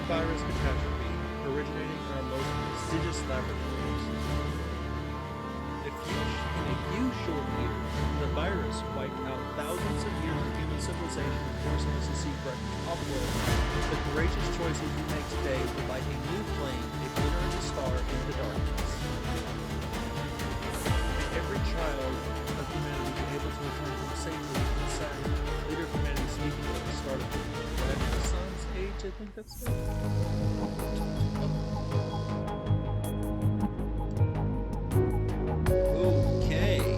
virus catastrophe originating in our most prestigious laboratories. In a few short years, the virus wiped out thousands of years of human civilization, forcing us to seek refuge off-world. The courageous choices we make today will light a new flame, a glittering star in the darkness. May every child of humanity be able to return home safely and sound. Leader of humanity speaking at the start of the sun's age, I think that's it. Okay.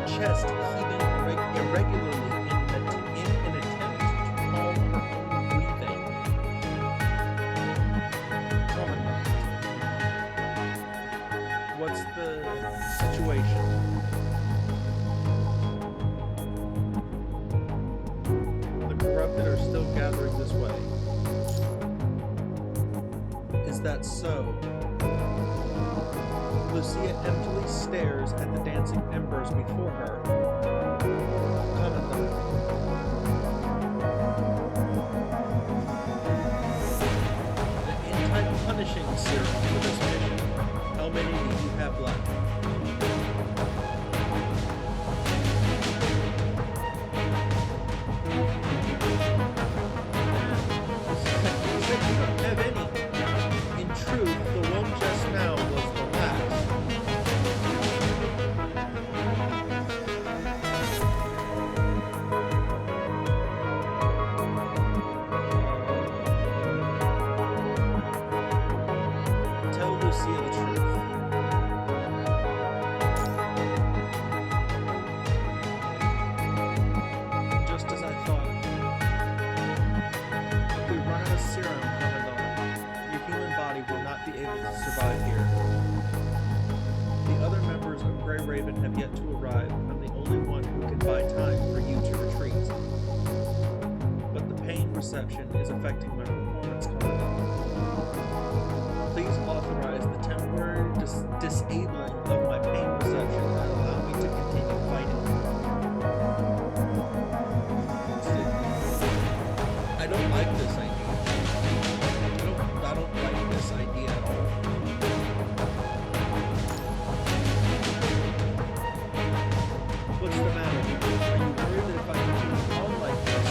Chest heaving irregularly in an attempt to calm her breathing. What's the situation? The corrupted are still gathering this way. Is that so? Lucia emptily stares at the dancing embers before her. Commandant. The anti-punishing serum for this mission. How many do you have left? You don't have any. In truth, the one just now was the last. Tell Lucia the truth. Just as I thought. If we run out of serum, Commandant, your human body will not be able to survive here. The other members of Grey Raven have yet to arrive. I'm the only one who can buy time for you to retreat. But the pain reception is affecting my performance, Commandant. Please authorize the temporary disabling of my pain reception and allow me to continue fighting. I don't like this idea. I don't like this idea at all. What's the matter? Are you worried that if I continue on like this,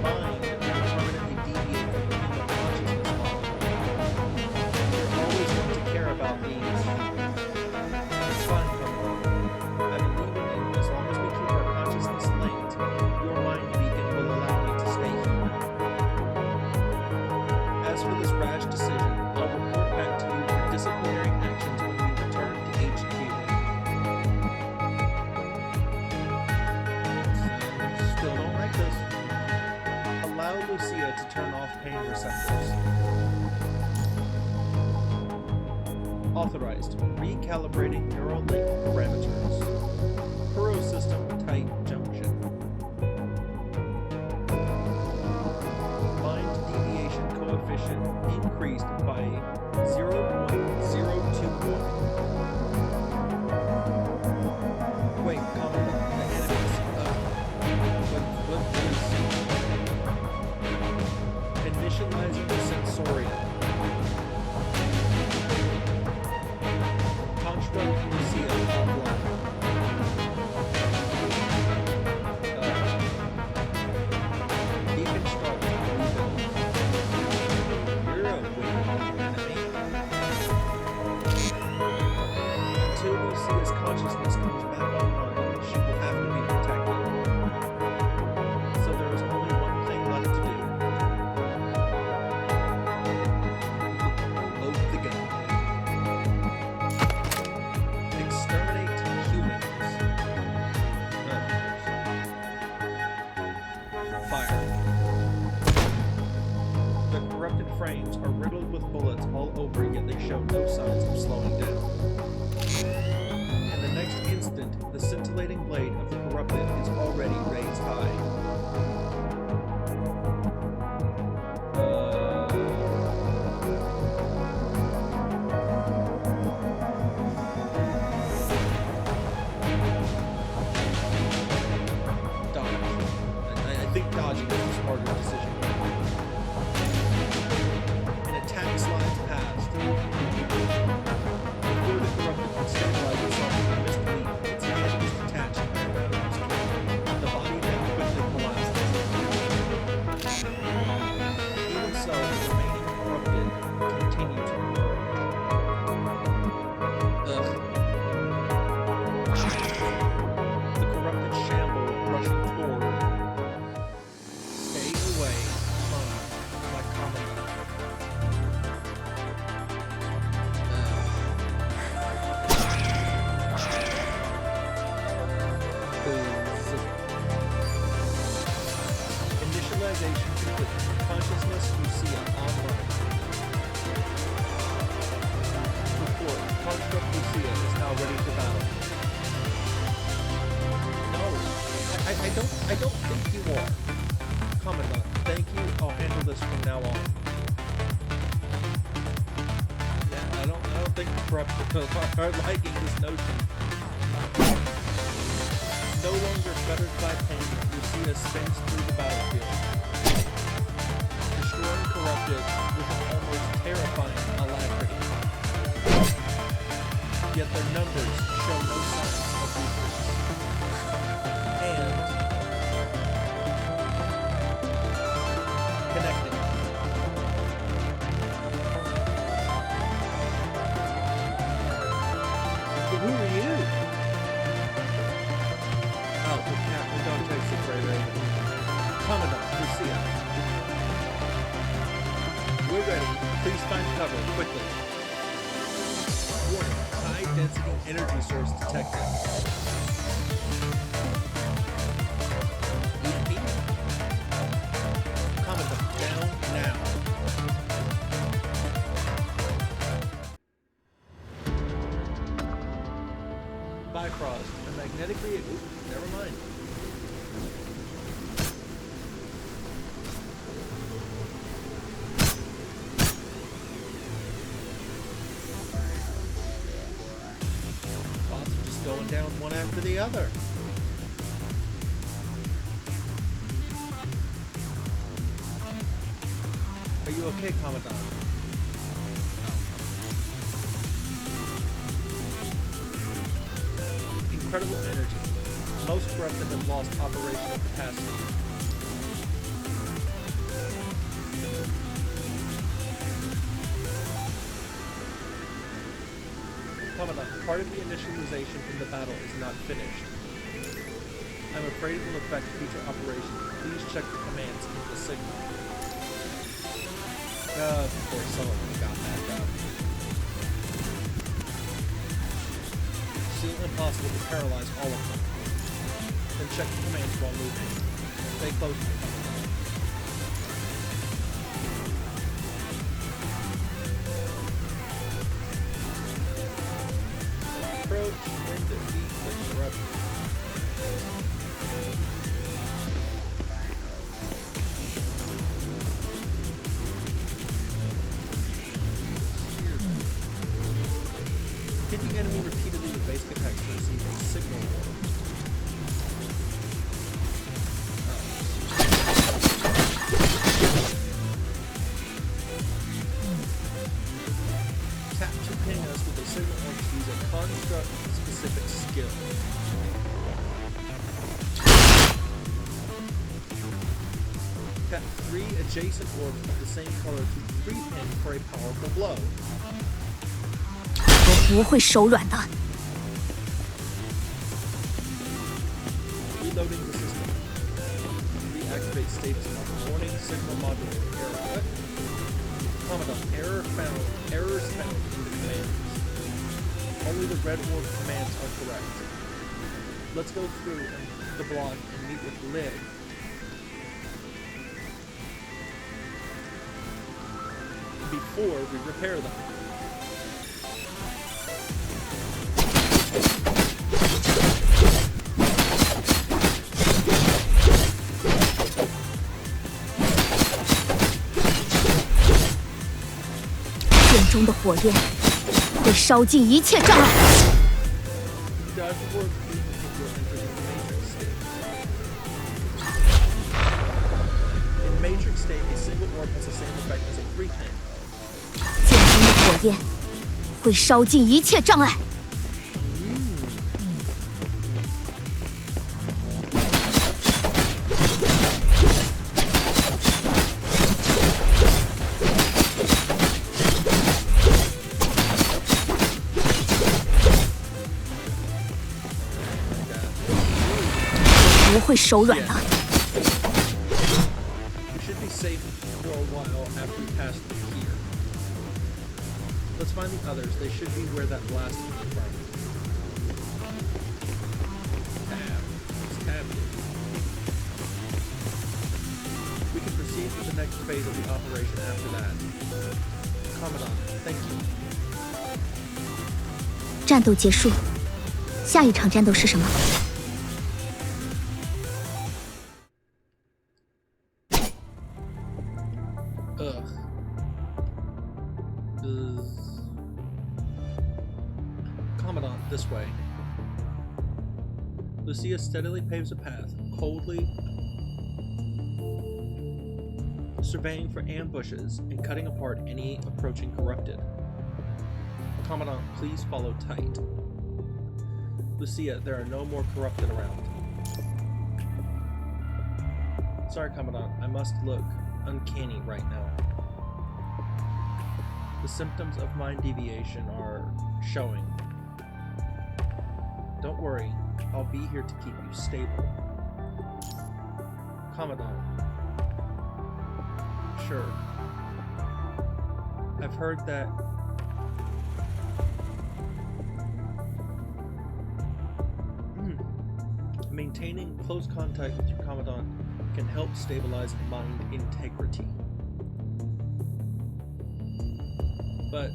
my mind will permanently deviate from the human consciousness model? You're always going to care about these. It's fine, Commodore. I believe in you. As long as we keep our consciousness linked, your mind beacon will allow me to stay human. As for this rash decision, I'll report back to you for disciplinary actions when we return to HQ. Still don't like this. Allow Lucia to turn off pain receptors. Authorized. Recalibrating neural link parameters. Kuro system tight junction. Mind deviation coefficient increased by 0.021. Wait, Commandant, the enemies. What is initializing the sensorium? Construct Lucia offline. Deconstruct rebuild. You're a weird. Fire. The corrupted frames are riddled with bullets all over, yet they show no signs of slowing down. In the next instant, the scintillating blade of the corrupted is already raised high. Dodging is a smarter decision. An attack slides past. Before the corrupted can stabilize itself in the mist leap, its head is detached and released. The body then quickly collapses. Even so, the remaining corrupted continue to emerge. The corrupted shamble rushing forward. Initialization complete. Consciousness Lucia online. Report. Construct Lucia is now ready for battle. No, I don't think you are. Commandant, thank you. I'll handle this from now on. Yeah, I don't think the corrupted are liking this notion. No longer fettered by pain, Lucia spins through the battlefield, destroying corrupted with an almost terrifying alacrity. Yet their numbers show no signs of weakness. And connecting. But who are you? Captain Dante said Grey Raven. Commandant, Lucia. We're ready. Please find cover, quickly. Warning, high-density energy source detected. EMP? Commandant, down now. Bifrost, a magnetically... Ooh, never mind. Bots are just going down one after the other. Are you okay, Commandant? Incredible energy. Most corrupted have lost operational capacity. Commandant, part of the initialization in the battle is not finished. I'm afraid it will affect future operations. Please check the commands in the signal. Of course, someone got that up. Still impossible to paralyze all of them. Then check the commands while moving. Stay close to the approach and defeat the corrupted. Hit the enemy repeatedly with basic attacks to receive a signal warp. Tap to ping us with a signal warp to use a construct-specific skill. Tap 3 adjacent orbs of the same color to 3-pin for a powerful blow. 我不会手软的。 Reloading the system. Reactivate status mark. Warning signal module. Error. What? Commandant, errors found in the commands. Only the red orb commands are correct. Let's go through the block and meet with Lid. before we repair them.剑中的火焰会烧尽一切障碍。 Dodge warp will enter the matrix state. In matrix state, a single orb has the same effect as a 3-tank. 剑中的火焰会烧尽一切障碍。不会手软的。 We should be safe for a while after we pass through here. Let's find the others. They should be where that blast came from. Tab. It's tab here. We can proceed to the next phase of the operation after that. Commandant, thank you. 战斗结束，下一场战斗是什么？ Commandant, this way. Lucia steadily paves a path, coldly surveying for ambushes and cutting apart any approaching corrupted. Commandant, please follow tight. Lucia, there are no more corrupted around. Sorry, Commandant, I must look uncanny right now. The symptoms of mind deviation are showing. Don't worry, I'll be here to keep you stable. Commandant. Sure. I've heard that maintaining close contact with your Commandant can help stabilize mind integrity. But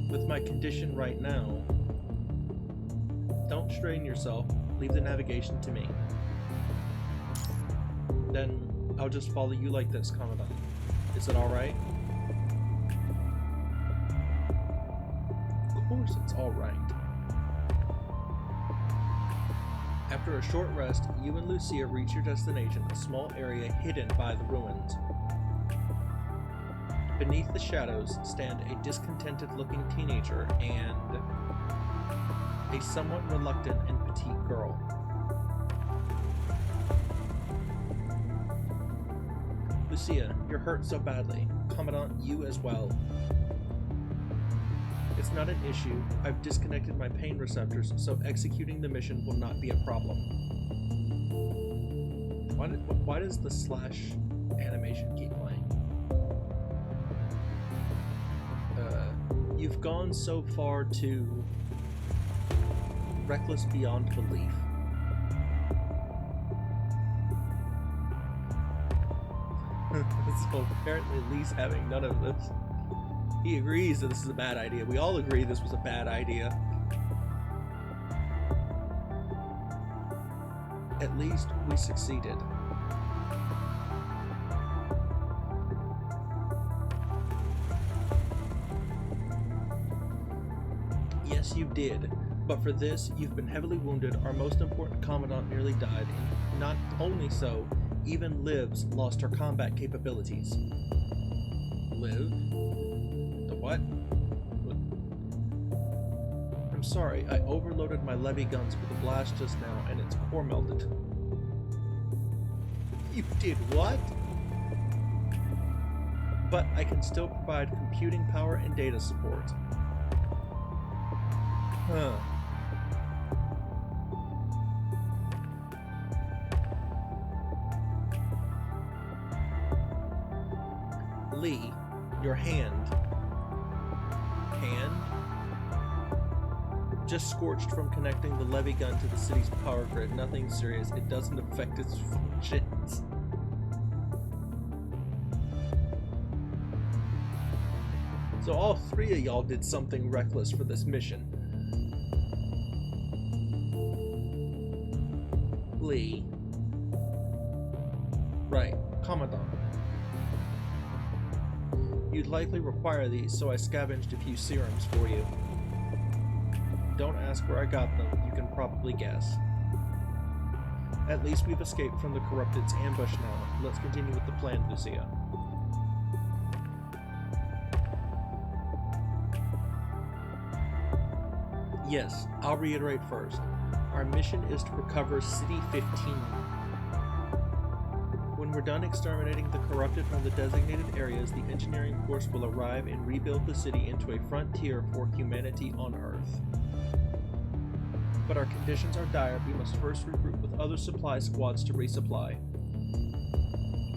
with my condition right now, don't strain yourself. Leave the navigation to me. Then I'll just follow you like this, Commandant. Is it alright? Of course it's alright. After a short rest, you and Lucia reach your destination, a small area hidden by the ruins. Beneath the shadows stand a discontented-looking teenager and a somewhat reluctant and petite girl. Lucia, you're hurt so badly. Commandant, you as well. It's not an issue. I've disconnected my pain receptors, so executing the mission will not be a problem. Why does the slash animation keep playing? You've gone so far to reckless beyond belief. So apparently Lee's having none of this. He agrees that this is a bad idea. We all agree this was a bad idea. At least we succeeded. Yes, you did. But for this, you've been heavily wounded. Our most important Commandant nearly died. And not only so, even Liv's lost her combat capabilities. Liv? The what? I'm sorry, I overloaded my levy guns with a blast just now, and its core melted. You did what? But I can still provide computing power and data support. Huh. Lee, your hand. Just scorched from connecting the levy gun to the city's power grid. Nothing serious. It doesn't affect its functions. So all three of y'all did something reckless for this mission. Lee. Right, Commandant. You'd likely require these, so I scavenged a few serums for you. Don't ask where I got them, you can probably guess. At least we've escaped from the Corrupted's ambush now. Let's continue with the plan, Lucia. Yes, I'll reiterate first. Our mission is to recover City 15. When we're done exterminating the Corrupted from the designated areas, the engineering force will arrive and rebuild the city into a frontier for humanity on Earth. But our conditions are dire. We must first regroup with other supply squads to resupply.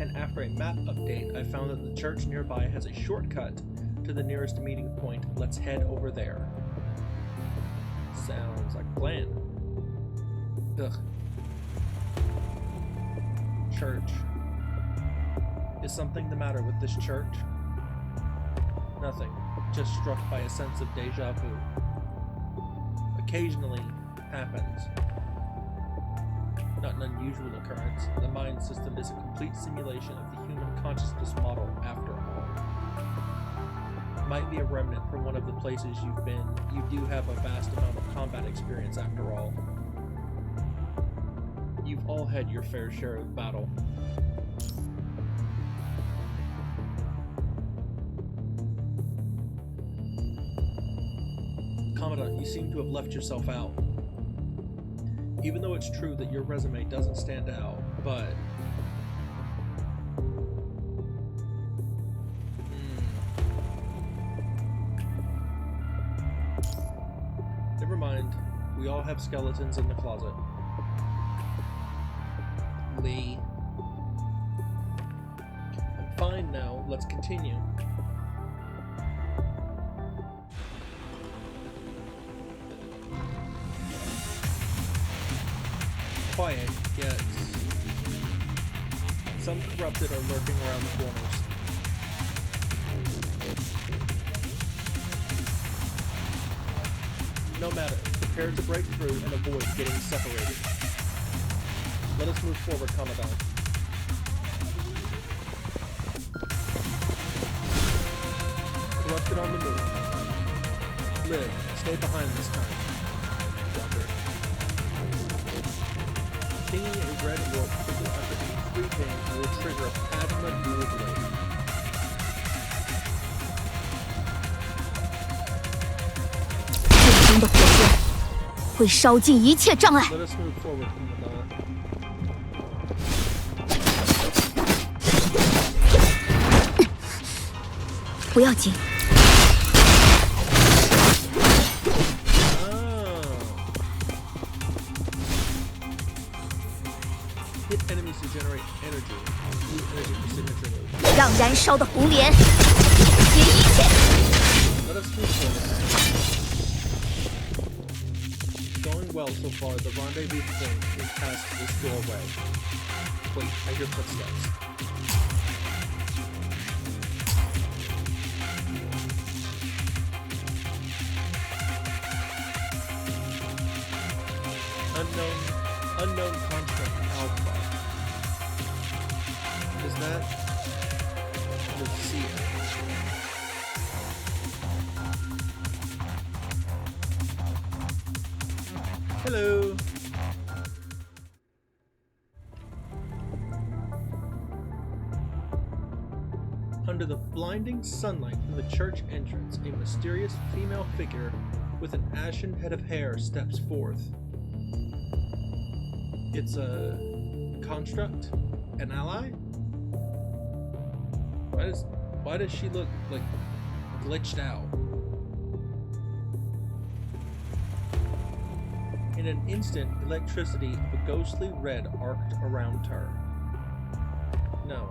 And after a map update, I found that the church nearby has a shortcut to the nearest meeting point. Let's head over there. Sounds like a plan. Ugh. Church. Is something the matter with this church? Nothing. Just struck by a sense of deja vu. Occasionally happens. Not an unusual occurrence. The mind system is a complete simulation of the human consciousness model, after all. Might be a remnant from one of the places you've been. You do have a vast amount of combat experience, after all. You've all had your fair share of battle. Commandant, you seem to have left yourself out. Even though it's true that your resume doesn't stand out, but... Never mind. We all have skeletons in the closet. Lee. I'm fine now. Let's continue. Quiet, yet some Corrupted are lurking around the corners. No matter, prepare to break through and avoid getting separated. Let us move forward, Commandant. Corrupted on the move. Live, stay behind this time. Roger. Pinging a red rope quickly underneath 3 pings will trigger a Padma dual blade.的火焰会烧尽一切障碍。 Let us move forward, Commandant. 不要紧， Hit enemies to generate energy. Use energy for signature move. 让燃烧的红莲解一切。 Let us move forward. Going well so far. The rendezvous point is past this doorway. Wait, I hear footsteps. Unknown construct alpha. Is that Lucia? Hello. Under the blinding sunlight from the church entrance, a mysterious female figure with an ashen head of hair steps forth. It's a construct? An ally? Why does she look like glitched out? In an instant, electricity of a ghostly red arced around her. No.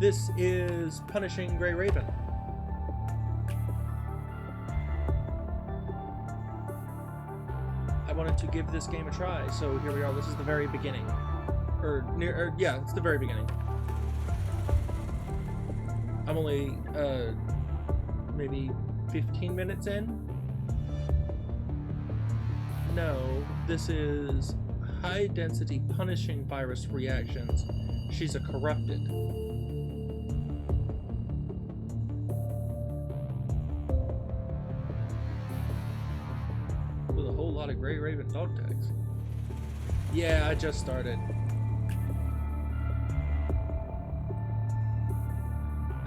This is Punishing Grey Raven. I wanted to give this game a try, so here we are. This is the very beginning. Yeah, it's the very beginning. I'm only maybe 15 minutes in. No, this is high density punishing virus reactions. She's a corrupted. With a whole lot of Grey Raven dog tags. Yeah, I just started.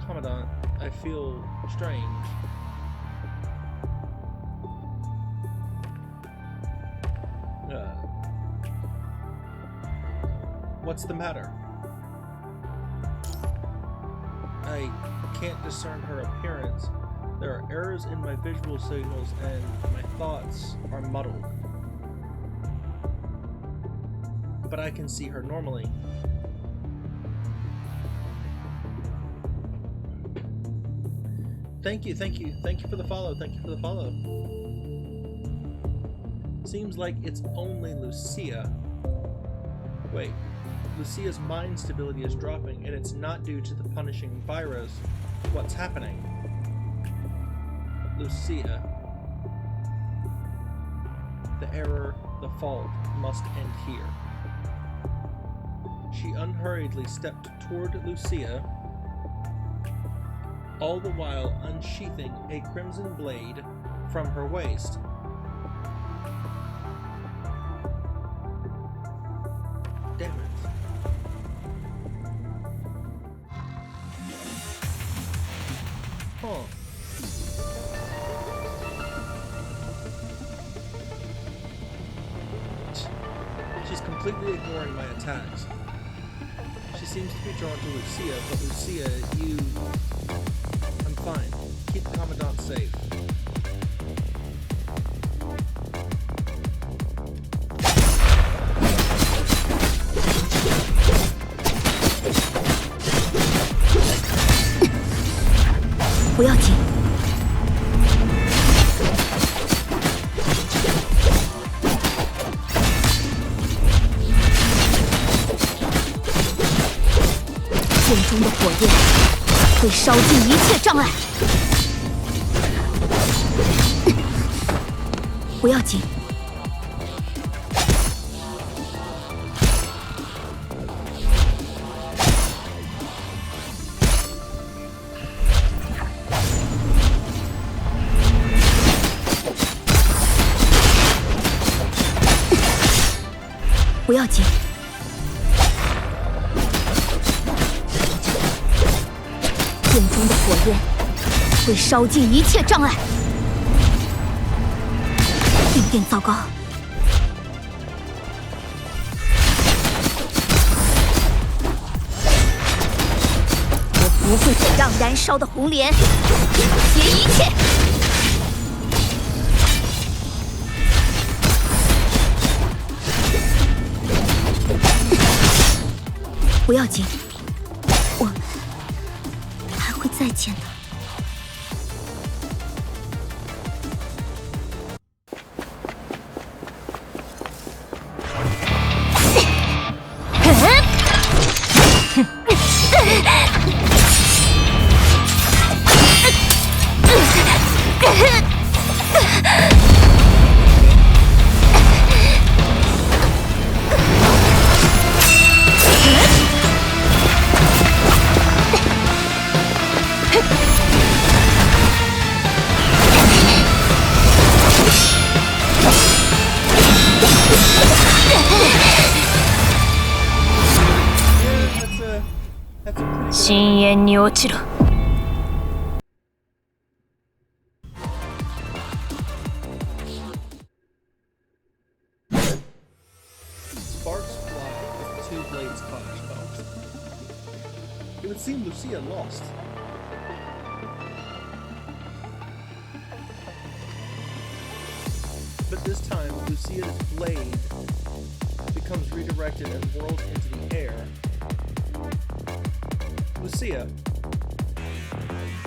Commandant, I feel strange. What's the matter? I can't discern her appearance. There are errors in my visual signals and my thoughts are muddled. But I can see her normally. Thank you for the follow, Seems like it's only Lucia. Wait, Lucia's mind stability is dropping and it's not due to the punishing virus. What's happening? Lucia. The error, the fault, must end here. She unhurriedly stepped toward Lucia, all the while unsheathing a crimson blade from her waist. Damn it. Huh. She's completely ignoring my attacks. She seems to be drawn to Lucia, but Lucia, you... I'm fine. Keep the Commandant safe.不要紧。剑中的火焰会烧尽一切障碍。不要紧。不要紧。剑中的火焰会烧尽一切障碍。有点糟糕。我不会让燃烧的红莲结一切。不要紧，我们还会再见的。深淵に落ちろ。Sparks fly as the two blades clash. It would seem Lucia lost. But this time, Lucia's blade becomes redirected and whirled into the air. Lucia.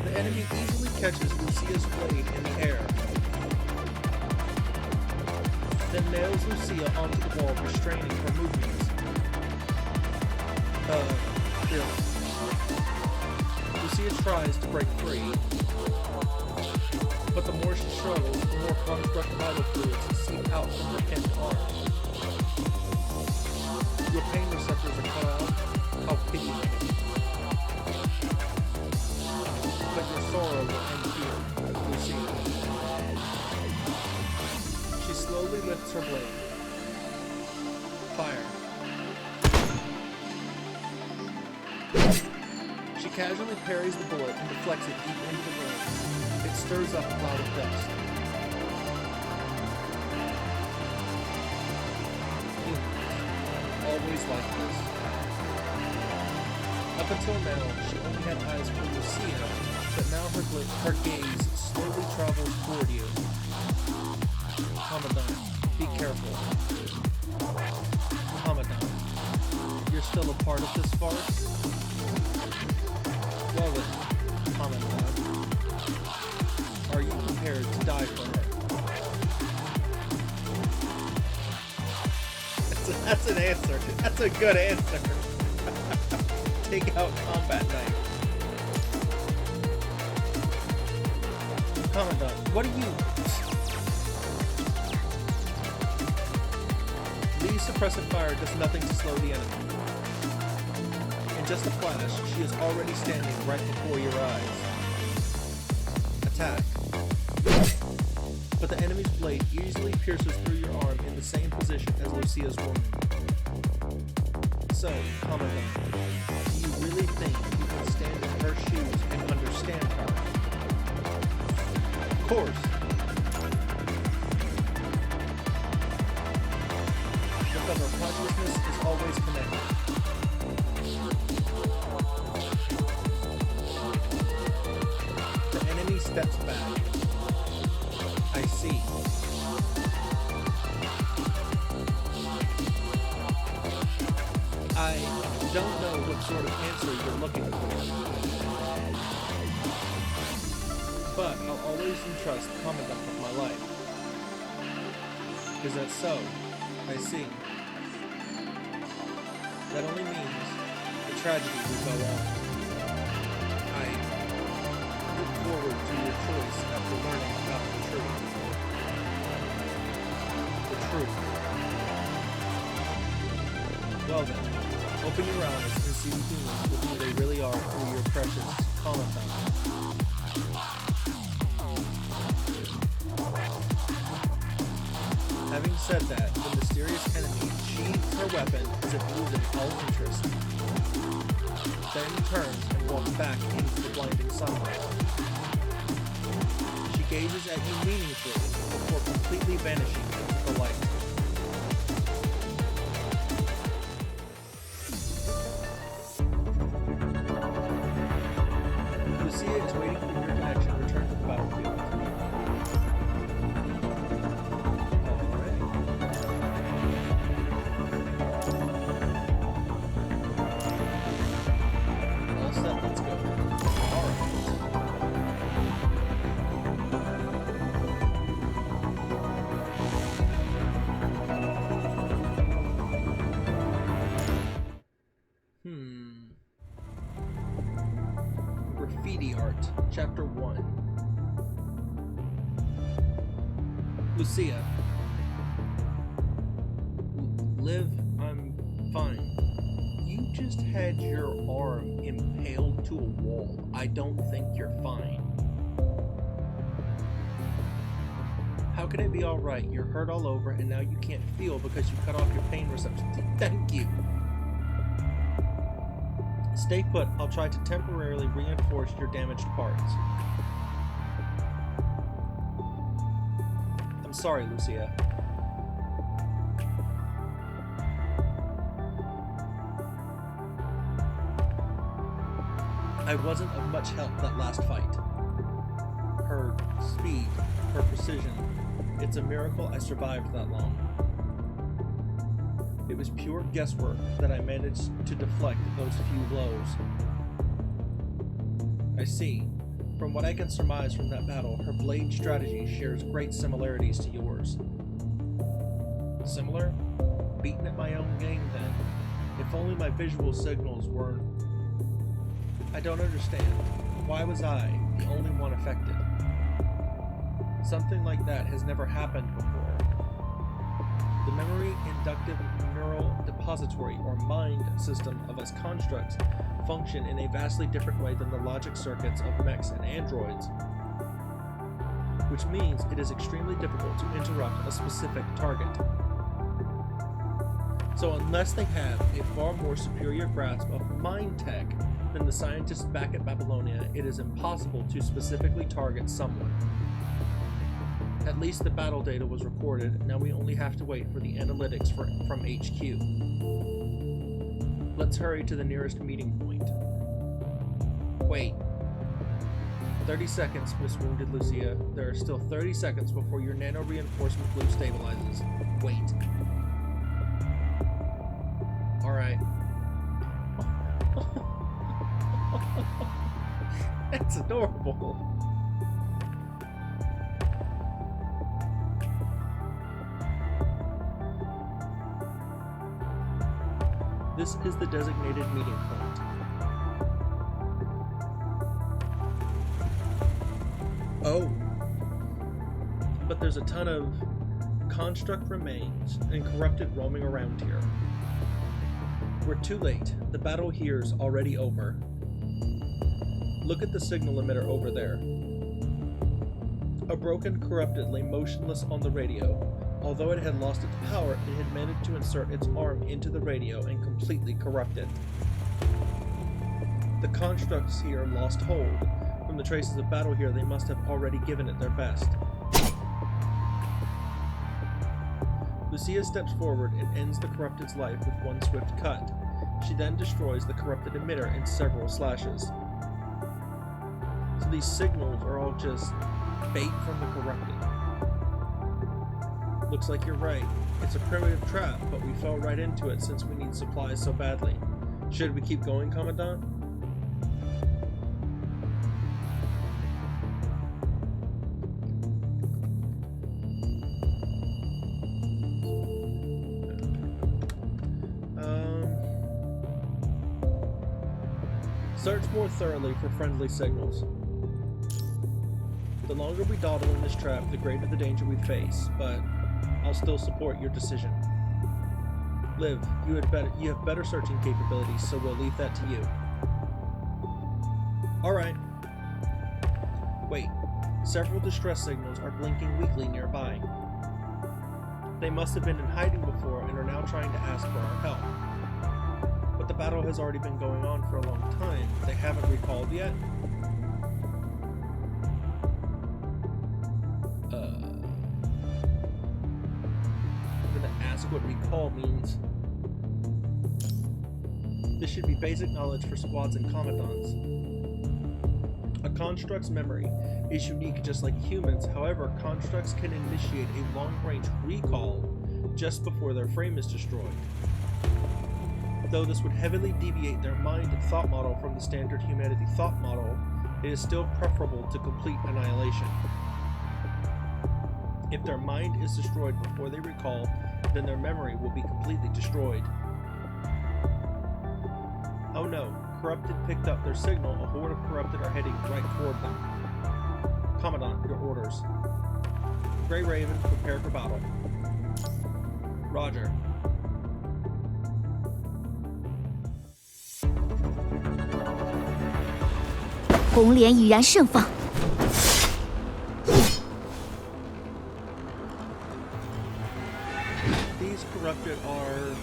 The enemy easily catches Lucia's blade in the air, then nails Lucia onto the wall, restraining her movements. Really. Lucia tries to break free, but the more she struggles, the more construct vital fluids seep out from her pinned arm. Your pain receptors are cut off. How pitiable. But your sorrow will end here, Lucia. She slowly lifts her blade. Fire. She casually parries the bullet and deflects it deep into the room. It stirs up a cloud of dust. Always like this. Up until now, she only had eyes for Lucia, but now her gaze slowly travels toward you. Commandant, be careful. Commandant, you're still a part of this farce? Well then, Commandant, are you prepared to die for her? That's an answer. That's a good answer. Take out combat knife. Commandant, what are you... Lee's suppressive fire does nothing to slow the enemy. In just a flash, she is already standing right before your eyes. Attack. But the enemy's blade easily pierces through your arm in the same position as Lucia's wound. So, Commandant, do you really think you can stand in her shoes and understand her? Of course. Because our consciousness is always connected. The enemy steps back. I see. I don't know what sort of answer you're looking for, but I'll always entrust the Commandant with my life. Is that so? I see. That only means the tragedy will go on. I look forward to your choice after learning about the truth. The truth. Well then, open your eyes and see the humans with who they really are through your precious Commandant. Having said that, the mysterious enemy sheathes her weapon as if losing all interest, then turns and walks back into the blinding sunlight. She gazes at you meaningfully before completely vanishing into the light. Lucia is waiting for your connection to return to the battlefield. All set, let's go. Alright. Graffiti Art, Chapter 1. Lucia. Liv, I'm fine. You just had your arm impaled to a wall. I don't think you're fine. How can it be alright? You're hurt all over and now you can't feel because you cut off your pain receptors. Thank you. Stay put. I'll try to temporarily reinforce your damaged parts. I'm sorry, Lucia. I wasn't of much help that last fight. Her speed, her precision. It's a miracle I survived that long. It was pure guesswork that I managed to deflect those few blows. I see. From what I can surmise from that battle, her blade strategy shares great similarities to yours. Similar? Beaten at my own game then. If only my visual signals weren't I don't understand. Why was I the only one affected? Something like that has never happened before. The memory inductive neural depository or mind system of us constructs function in a vastly different way than the logic circuits of mechs and androids, which means it is extremely difficult to interrupt a specific target. So unless they have a far more superior grasp of mind tech than the scientists back at Babylonia, it is impossible to specifically target someone. At least the battle data was recorded, now we only have to wait for the analytics from HQ. Let's hurry to the nearest meeting point. Wait. 30 seconds, Miss Wounded Lucia. There are still 30 seconds before your nano-reinforcement loop stabilizes. Wait. Alright. That's adorable. This is the designated meeting point. Oh. But there's a ton of construct remains and corrupted roaming around here. We're too late. The battle here's already over. Look at the signal emitter over there. A broken corrupted lay motionless on the radio. Although it had lost its power, it had managed to insert its arm into the radio and completely corrupt it. The constructs here lost hold. From the traces of battle here, they must have already given it their best. Lucia steps forward and ends the corrupted's life with one swift cut. She then destroys the corrupted emitter in several slashes. So these signals are all just bait from the corrupted. Looks like you're right. It's a primitive trap, but we fell right into it since we need supplies so badly. Should we keep going, Commandant? Search more thoroughly for friendly signals. The longer we dawdle in this trap, the greater the danger we face, but I'll still support your decision. Liv, you have better searching capabilities, so we'll leave that to you. Alright. Wait, several distress signals are blinking weakly nearby. They must have been in hiding before and are now trying to ask for our help. But the battle has already been going on for a long time. They haven't recalled yet? I'm gonna ask what recall means. This should be basic knowledge for squads and commandants. A construct's memory is unique just like humans, however, constructs can initiate a long-range recall just before their frame is destroyed. Though this would heavily deviate their mind thought model from the standard humanity thought model, it is still preferable to complete annihilation. If their mind is destroyed before they recall, then their memory will be completely destroyed. Oh no, Corrupted picked up their signal. A horde of Corrupted are heading right toward them. Commandant, your orders. Grey Raven, prepare for battle. Roger.红莲已然盛放。 These Corrupted are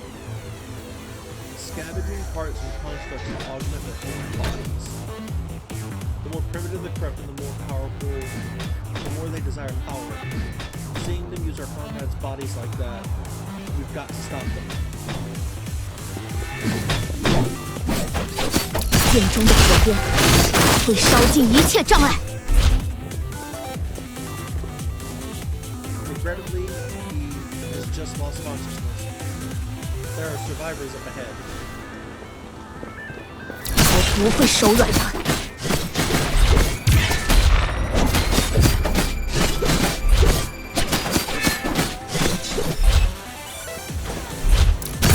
scavenging parts and constructs to augment their own bodies. The more primitive the Corrupted, the more powerful, the more they desire power. Seeing them use our comrades' bodies like that, we've got to stop them. 眼中的火焰会烧尽一切障碍。 Regrettably, he has just lost consciousness. There are survivors up ahead. 我不会手软的。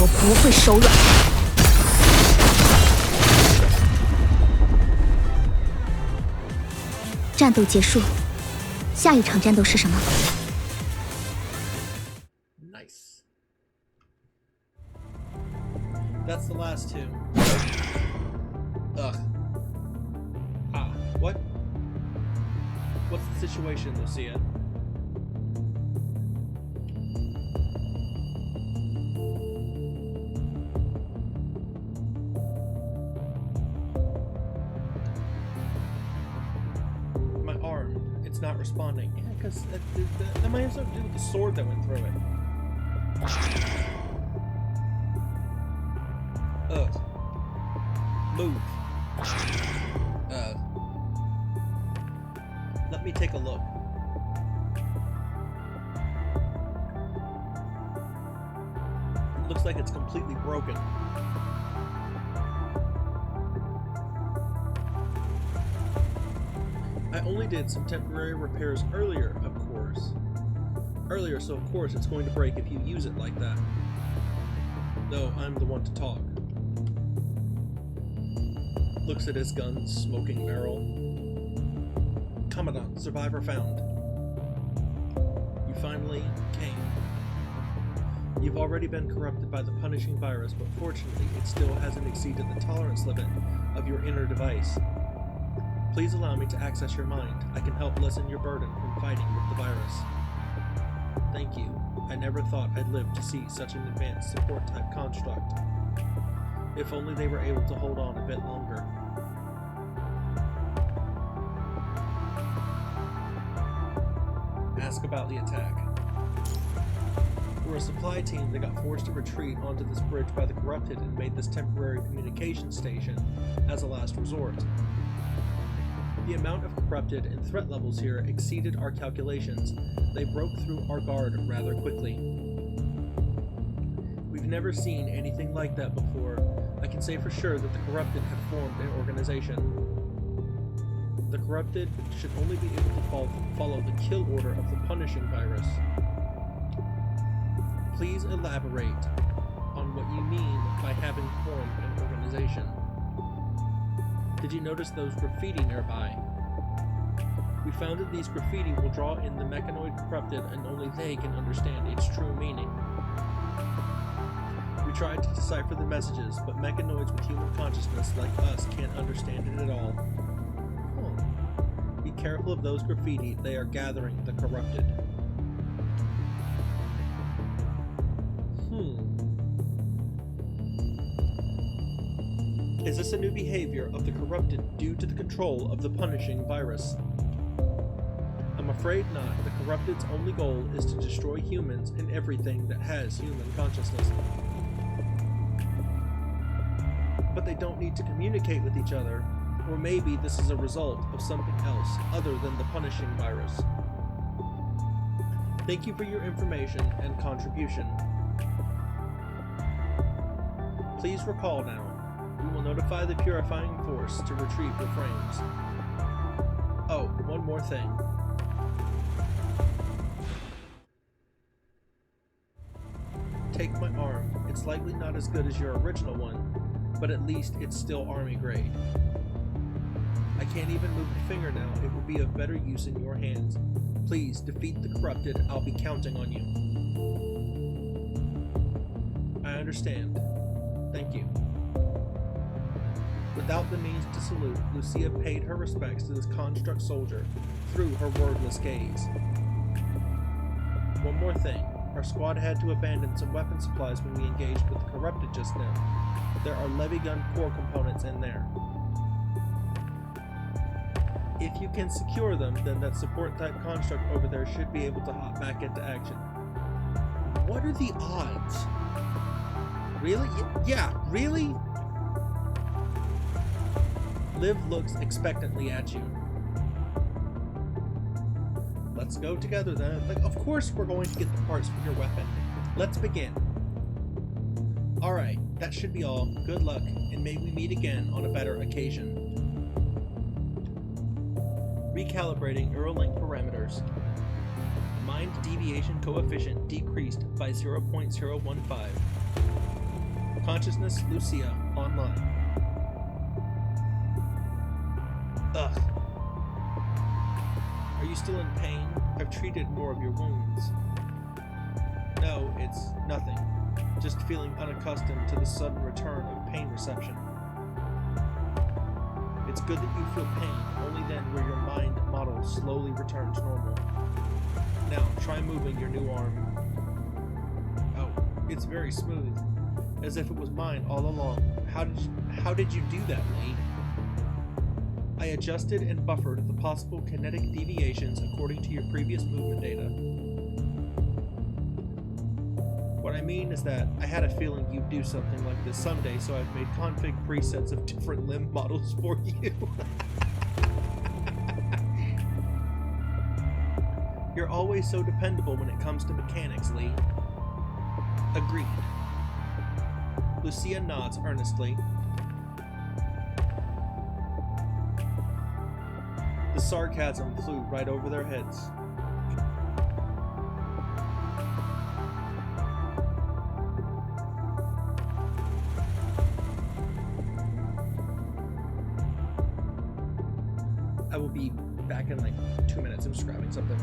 我不会手软。战斗结束，下一场战斗是什么？ Nice. That's the last two. Ugh. Ah, what? What's the situation, Lucia? My arm, it's not responding. Yeah, because that might have something to do with the sword that went through it. Ugh. Move. Let me take a look. It looks like it's completely broken. I only did some temporary repairs earlier, of course. So of course it's going to break if you use it like that. Though I'm the one to talk. Looks at his gun's smoking barrel. Commandant, survivor found. You finally came. You've already been corrupted by the punishing virus, but fortunately it still hasn't exceeded the tolerance limit of your inner device. Please allow me to access your mind. I can help lessen your burden from fighting with the virus. Thank you. I never thought I'd live to see such an advanced support-type construct. If only they were able to hold on a bit longer. Ask about the attack. We're a supply team that got forced to retreat onto this bridge by the corrupted and made this temporary communication station as a last resort. The amount of corrupted and threat levels here exceeded our calculations. They broke through our guard rather quickly. We've never seen anything like that before. I can say for sure that the corrupted have formed an organization. The corrupted should only be able to follow the kill order of the punishing virus. Please elaborate on what you mean by having formed an organization. Did you notice those graffiti nearby? We found that these graffiti will draw in the mechanoid corrupted and only they can understand its true meaning. We tried to decipher the messages, but mechanoids with human consciousness like us can't understand it at all. Be careful of those graffiti, they are gathering the corrupted. Is this a new behavior of the corrupted due to the control of the punishing virus? I'm afraid not. The corrupted's only goal is to destroy humans and everything that has human consciousness. But they don't need to communicate with each other, or maybe this is a result of something else other than the punishing virus. Thank you for your information and contribution. Please recall now. We will notify the Purifying Force to retrieve your frames. Oh, one more thing. Take my arm. It's likely not as good as your original one, but at least it's still army grade. I can't even move a finger now. It would be of better use in your hands. Please defeat the corrupted. I'll be counting on you. I understand. Thank you. Without the means to salute, Lucia paid her respects to this construct soldier through her wordless gaze. One more thing. Our squad had to abandon some weapon supplies when we engaged with the corrupted just now. There are levy gun core components in there. If you can secure them, then that support-type construct over there should be able to hop back into action. What are the odds? Really? Yeah, really? Liv looks expectantly at you. Let's go together then. Like, of course we're going to get the parts for your weapon. Let's begin. Alright, that should be all. Good luck, and may we meet again on a better occasion. Recalibrating Eurolink parameters. Mind deviation coefficient decreased by 0.015. Consciousness Lucia online. Ugh. you still in pain? I've treated more of your wounds. No, it's nothing. Just feeling unaccustomed to the sudden return of pain reception. It's good that you feel pain, only then will your mind model slowly return to normal. Now, try moving your new arm. Oh, it's very smooth, as if it was mine all along. How did you do that, Lee? I adjusted and buffered the possible kinetic deviations according to your previous movement data. What I mean is that I had a feeling you'd do something like this someday, so I've made config presets of different limb models for you. You're always so dependable when it comes to mechanics, Lee. Agreed. Lucia nods earnestly. The sarcasm flew right over their heads. I will be back in like 2 minutes. I'm just grabbing something.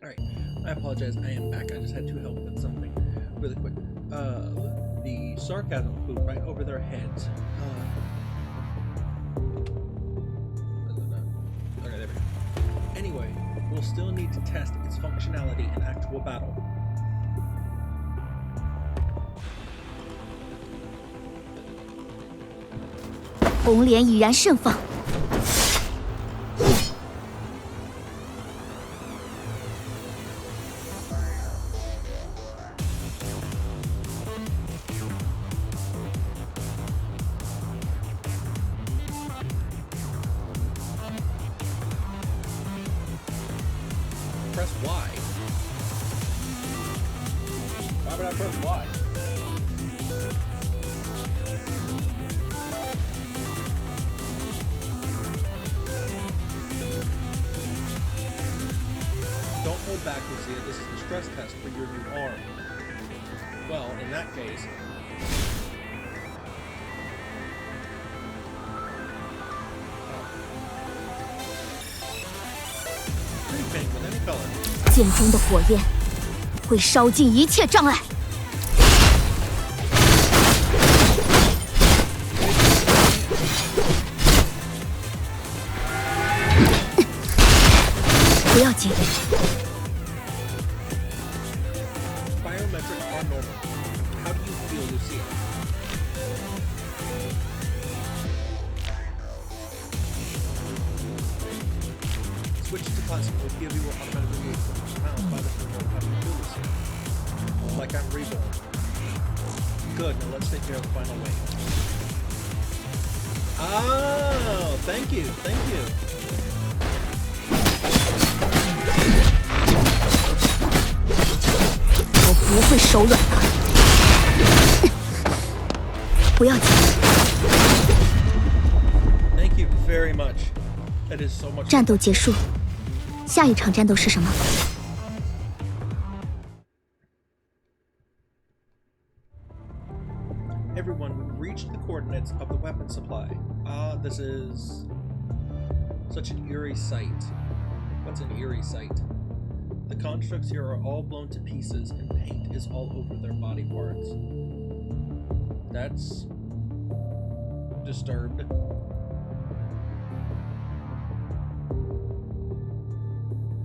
Alright, I apologize, I am back. I just had to help with something really quick. The sarcasm flew right over their heads. Okay, there we go. Anyway, we'll still need to test its functionality in actual battle.红莲已然盛放。 Press Y. Why would I press Y? Don't hold back, Lucia. This is the stress test for your new arm. Well, in that case...剑中的火焰会烧尽一切障碍。不要紧。Biometrics are normal. How do you feel, Lucia? Switch to classic will give you automatically remove pounds by the control. How do you feel, Lucia? Like I'm reborn. Good, now let's take care of the final wave. Oh, thank you, thank you. 我不会手软的。不要紧。Thank you very much. That is so much. 战斗结束，下一场战斗是什么？ Everyone, we've reached the coordinates of the weapon supply. This is such an eerie sight. What's an eerie sight? The constructs here are all blown to pieces and paint is all over their body parts. That's disturbed.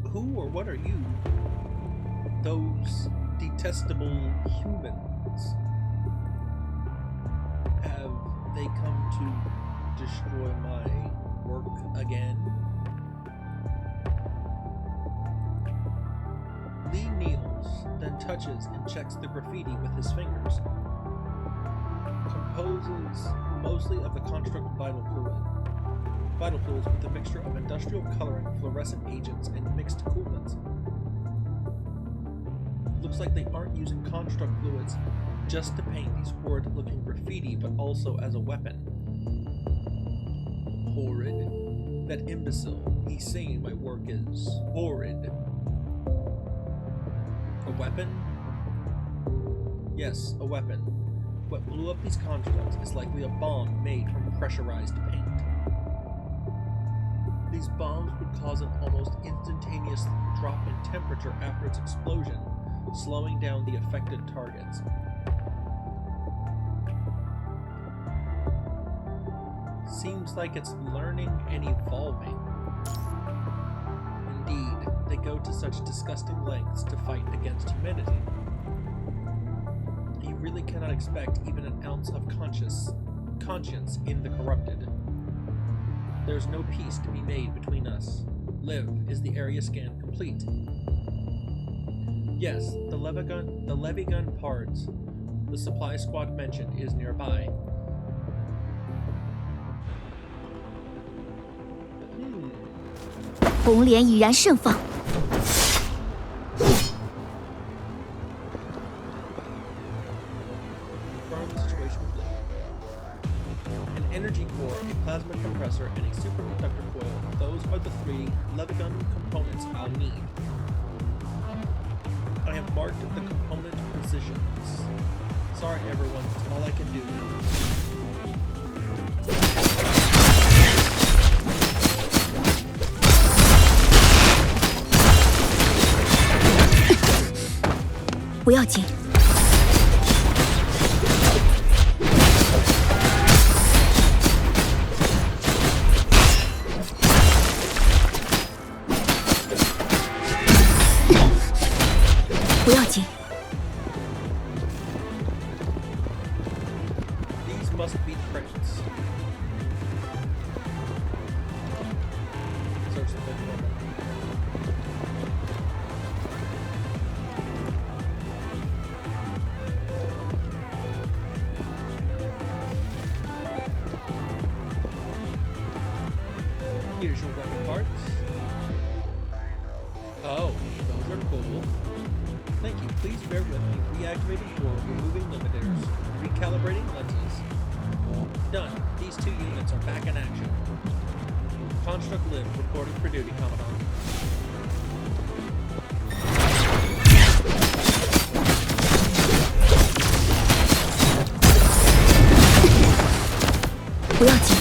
Who or what are you? Those detestable humans. Have they come to destroy my work again? Lee kneels, then touches and checks the graffiti with his fingers. Composes mostly of the construct vital fluid. Vital fluids with a mixture of industrial coloring, fluorescent agents, and mixed coolants. Looks like they aren't using construct fluids just to paint these horrid-looking graffiti, but also as a weapon. Horrid. That imbecile. He's saying my work is horrid. A weapon? Yes, a weapon. What blew up these constructs is likely a bomb made from pressurized paint. These bombs would cause an almost instantaneous drop in temperature after its explosion, slowing down the affected targets. Seems like it's learning and evolving. Indeed, they go to such disgusting lengths to fight against humanity. You really cannot expect even an ounce of conscience in the corrupted. There's no peace to be made between us. Live, is the area scan complete? Yes, the levy gun parts the supply squad mentioned is nearby. Hmm. 红莲已然盛放。 Energy core, a plasma compressor, and a superconductor coil. Those are the 3 Levigun components I'll need. I have marked the component positions. Sorry everyone, that's all I can do. 不要紧。不要紧。 These must be credits. Search the book for them. Here's your weapon parts. Oh, those are cool. Thank you. Please bear with me. Reactivating core, removing limiters, recalibrating lenses. Done. These two units are back in action. Construct Live, reporting for duty, Commandant. 不要紧。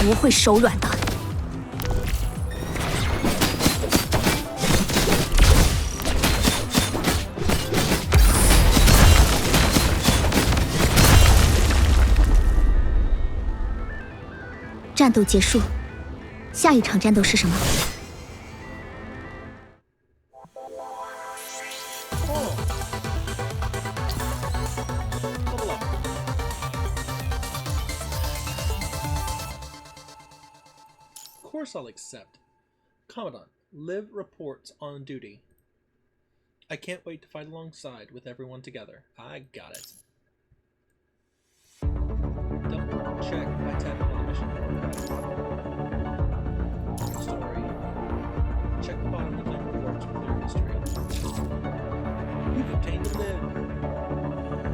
我不会手软的。战斗结束，下一场战斗是什么？ Level up. Of course I'll accept. Commandant, Liv reports on duty. I can't wait to fight alongside with everyone together. I got it. Double check by tapping on the mission. Story. Check the bottom of the reports with their history. You've obtained a Liv.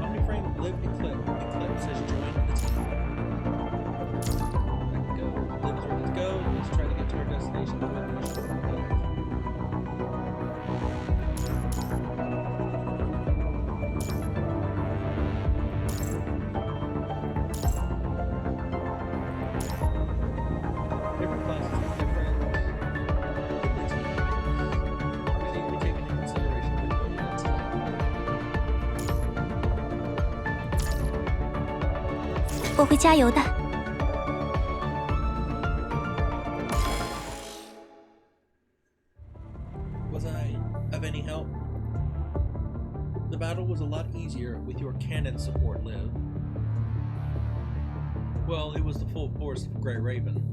Omniframe Liv Eclipse has joined the team. Ready to go. Liv's ready to go. Let's try to get to our destination with the mission. Different classes have different abilities. Usually taken into consideration when building a team. 我会加油的。 Was I of any help? The battle was a lot easier with your cannon support, Liv. Well, it was the full force of Grey Raven.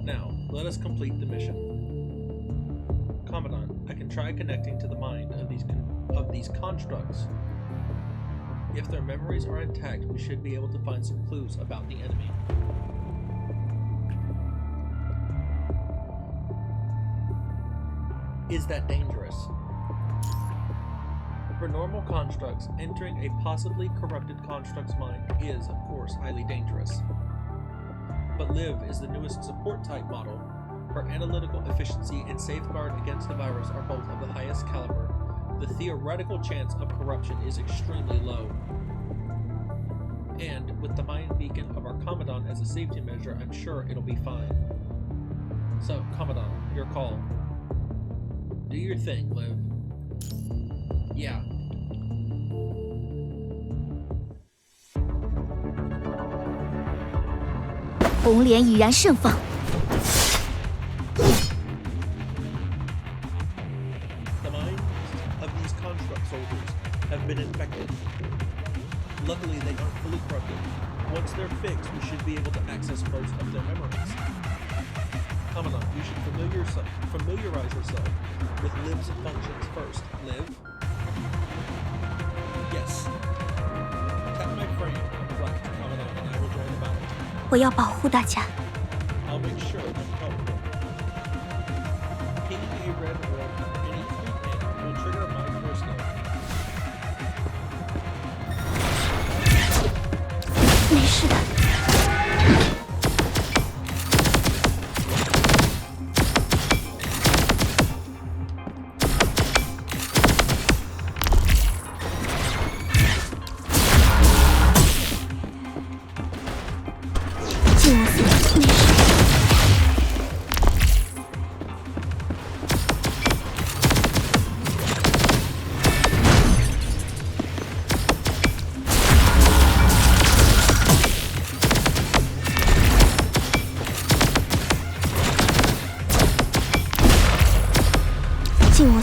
Now, let us complete the mission. Commandant, I can try connecting to the mind of these constructs. If their memories are intact, we should be able to find some clues about the enemy. Is that dangerous? For normal constructs, entering a possibly corrupted construct's mind is, of course, highly dangerous. But Liv is the newest support type model. Her analytical efficiency and safeguard against the virus are both of the highest caliber. The theoretical chance of corruption is extremely low. And with the mind beacon of our Commandant as a safety measure, I'm sure it'll be fine. So, Commandant, your call. Do your thing, Liv. Yeah.《红莲已然盛放。 The minds of these construct soldiers have been infected. Luckily, they aren't fully corrupted. Once they're fixed, we should be able to access most of their memories. Commandant, you should familiarize yourself with Liv's functions first. Liv? Yes. Tap my frame on the right, Commandant, and I will join the battle. 我要保护大家。 I'll make sure I'm helpful. Ping a red orb at any food pan will trigger my force node. 没事的。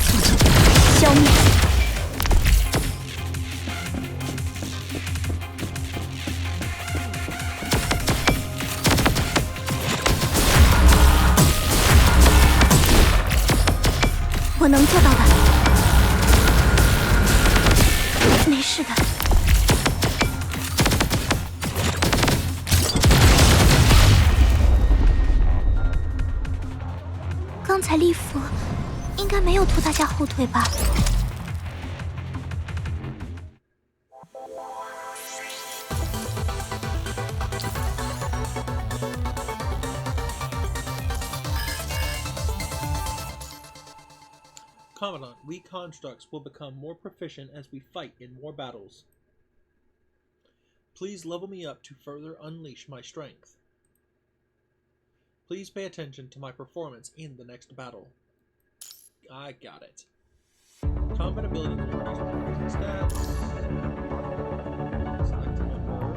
速度消灭。我能做到的，没事的。刚才利弗应该没有拖大家后腿吧？Commandant, we constructs will become more proficient as we fight in more battles. Please level me up to further unleash my strength. Please pay attention to my performance in the next battle. I got it. Combat ability will increase with stats. Select member.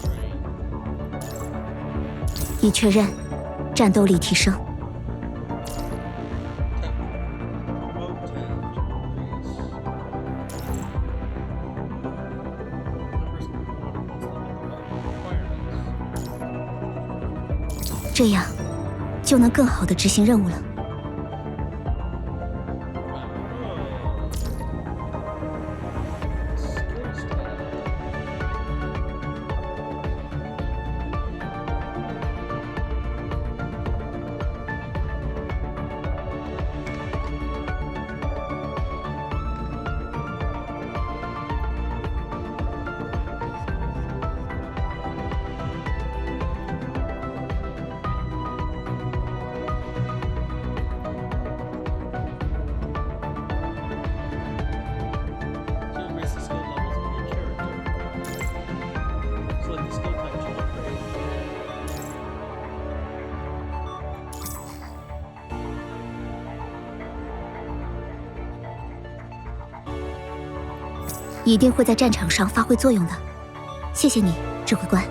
Train. 已确认，战斗力提升。这样，就能更好地执行任务了。一定会在战场上发挥作用的。谢谢你，指挥官。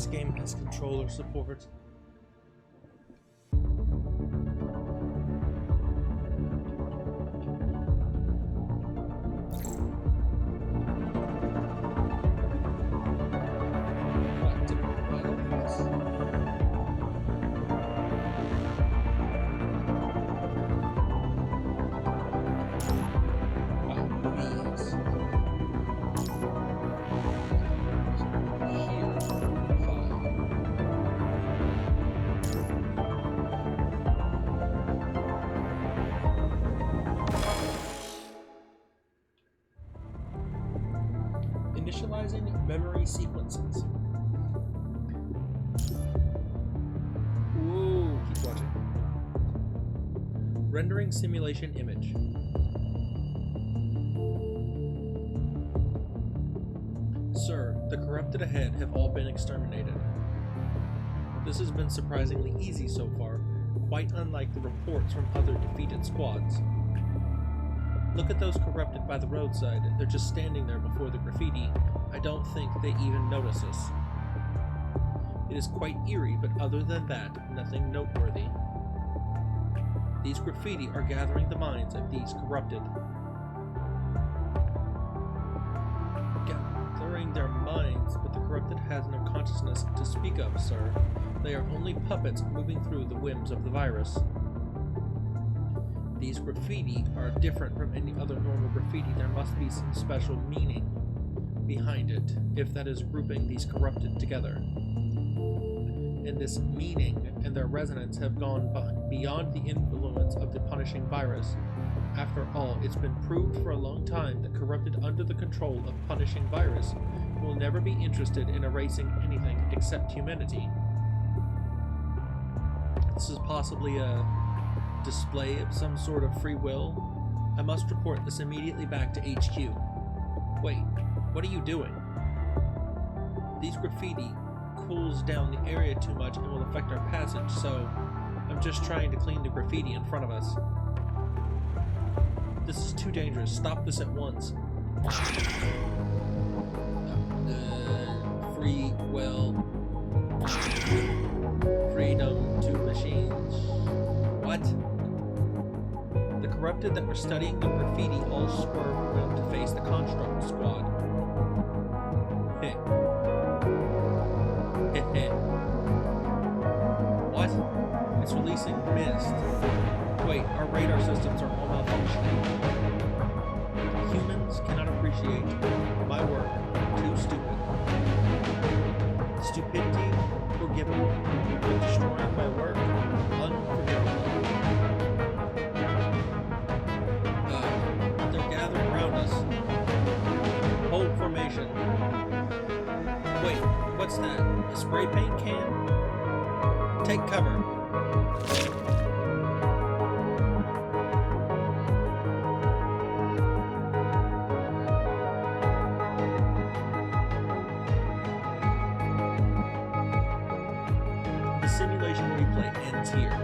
This game has controller support. Initializing memory sequences. Ooh, keep watching. Rendering simulation image. Sir, the corrupted ahead have all been exterminated. This has been surprisingly easy so far, quite unlike the reports from other defeated squads. Look at those corrupted by the roadside. They're just standing there before the graffiti. I don't think they even notice us. It is quite eerie, but other than that, nothing noteworthy. These graffiti are gathering the minds of these corrupted. Gathering their minds, but the corrupted has no consciousness to speak of, sir. They are only puppets moving through the whims of the virus. These graffiti are different from any other normal graffiti. There must be some special meaning behind it, if that is grouping these corrupted together. And this meaning and their resonance have gone beyond the influence of the punishing virus. After all, it's been proved for a long time that corrupted under the control of punishing virus will never be interested in erasing anything except humanity. This is possibly a display of some sort of free will. I must report this immediately back to HQ. Wait, what are you doing? These graffiti cools down the area too much and will affect our passage, so I'm just trying to clean the graffiti in front of us. This is too dangerous. Stop this at once. Free will. Freedom to machines. What? The corrupted that were studying the graffiti all swerve around to face the construct squad. Heh. Heh. What? It's releasing mist. Wait, our radar systems are all malfunctioning. Humans cannot appreciate my work. Too stupid. Stupidity forgivable, but destroying my work unforgivable. They're gathering around us. Hold formation. Wait, what's that? A spray paint can? Take cover. The simulation replay ends here.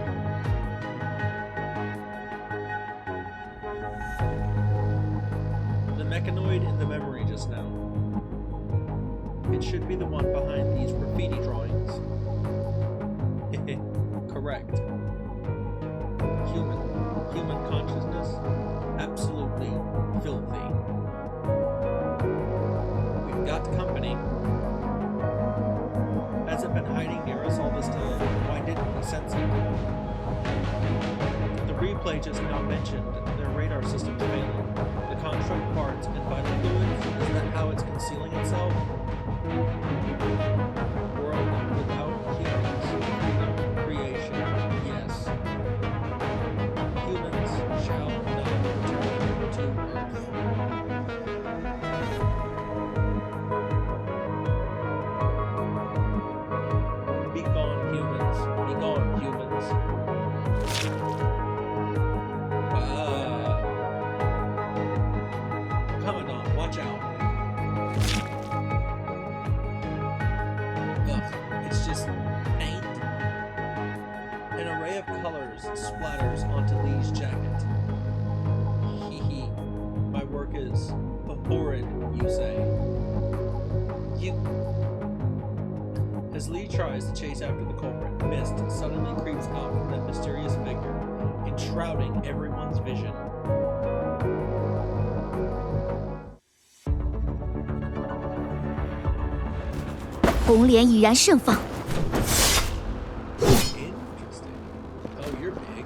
The mechanoid in the memory just now. It should be the one behind these graffiti drawings. Correct. Human consciousness? Absolutely filthy. We've got company. Has it been hiding near us all this time? Why didn't we sense it? The replay just now mentioned their radar systems failing. The construct parts and vital fluids, is that how it's concealing itself? World without humans, freedom, creation, yes. Humans shall not return to Earth. Be gone, humans. Be gone, humans. Commandant, watch out. Ugh, it's just paint. An array of colors splatters onto Lee's jacket. Hee hee. My work is horrid, you say. As Lee tries to chase after the culprit, mist suddenly creeps out from that mysterious figure, enshrouding everyone's vision.红莲已然盛放。 Interesting. Oh, you're big.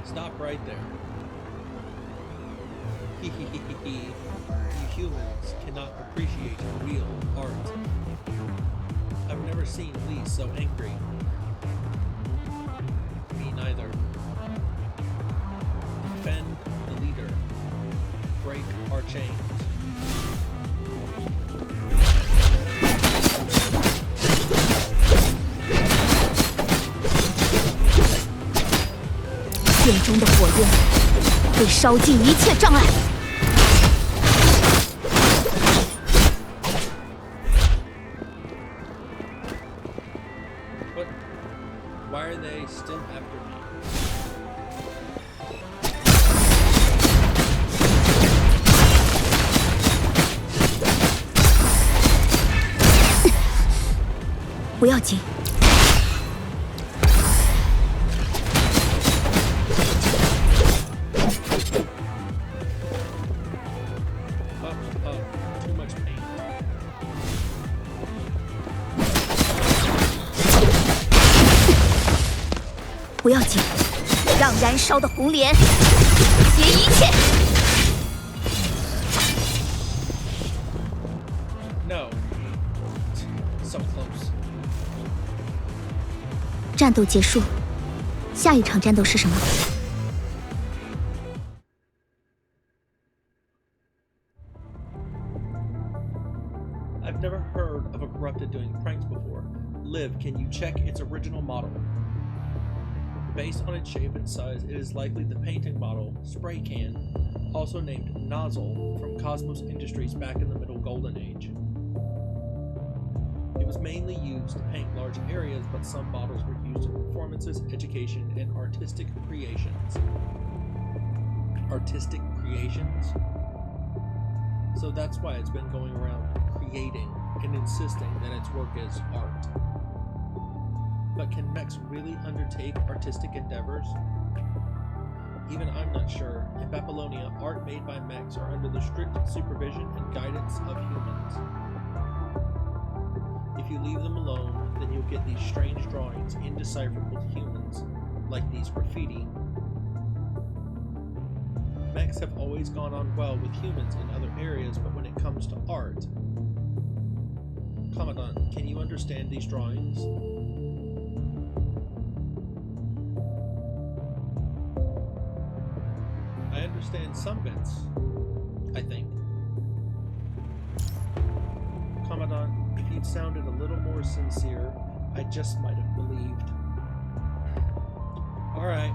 Stop right there. You humans cannot appreciate real art. I've never seen Lee so angry. Me neither. Defend the leader. Break our chains. 剑中的火焰会烧尽一切障碍。 But why are they still after me? 不要紧。 Too much pain. 不要紧，让燃烧的红莲裹挟一切。 No. So close. 战斗结束，下一场战斗是什么？ I've never heard of a corrupted doing pranks before. Liv, can you check its original model? Based on its shape and size, it is likely the painting model, Spray Can, also named Nozzle, from Cosmos Industries back in the Middle Golden Age. It was mainly used to paint large areas, but some models were used in performances, education, and artistic creations. Artistic creations? So that's why it's been going around creating and insisting that its work is art. But can mechs really undertake artistic endeavors? Even I'm not sure. In Babylonia, art made by mechs are under the strict supervision and guidance of humans. If you leave them alone, then you'll get these strange drawings indecipherable to humans, like these graffiti. Mechs have always gone on well with humans in other areas, but when it comes to art... Commandant, can you understand these drawings? I understand some bits, I think. Commandant, if you'd sounded a little more sincere, I just might have believed. Alright.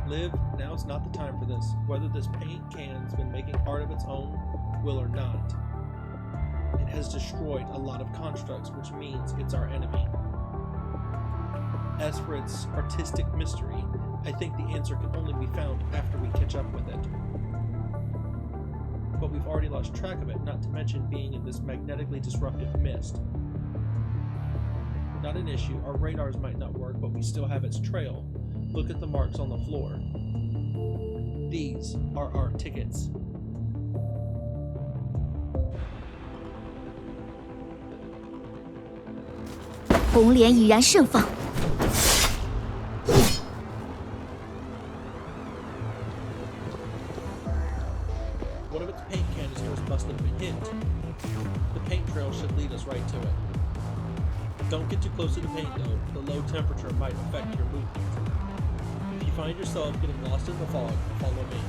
Liv, now's not the time for this. Whether this paint can's been making art of its own will or not. It has destroyed a lot of constructs, which means it's our enemy. As for its artistic mystery, I think the answer can only be found after we catch up with it. But we've already lost track of it, not to mention being in this magnetically disruptive mist. Not an issue, our radars might not work, but we still have its trail. Look at the marks on the floor. These are our tickets. What if its paint canisters must have been hit? The paint trail should lead us right to it. Don't get too close to the paint though, the low temperature might affect your movement. If you find yourself getting lost in the fog, follow me.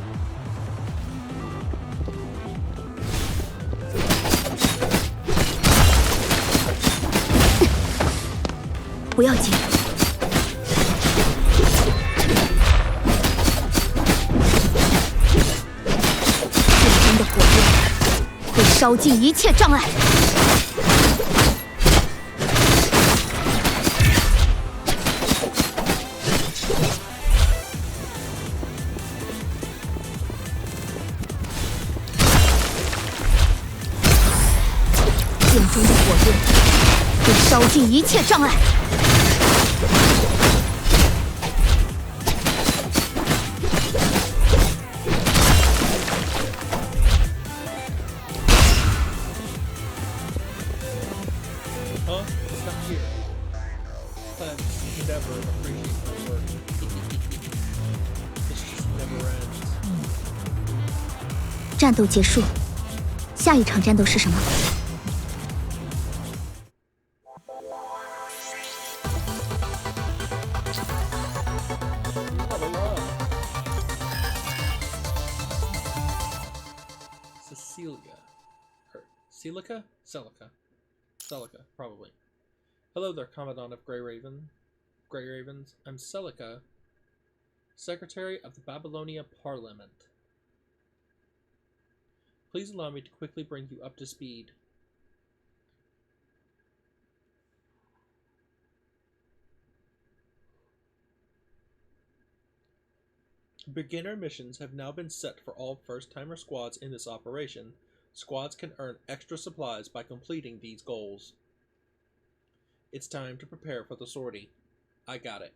不要紧。剑中的火焰会烧尽一切障碍。剑中的火焰会烧烧尽一切障碍。Huh? It's not here. Thanks. Never appreciate my work. This just never ends. 战斗结束，下一场战斗是什么？ Cecilia. Celica? Celica, probably. Hello there, Commandant of Grey Ravens. I'm Celica, Secretary of the Babylonia Parliament. Please allow me to quickly bring you up to speed. Beginner missions have now been set for all first-timer squads in this operation. Squads can earn extra supplies by completing these goals. It's time to prepare for the sortie. I got it.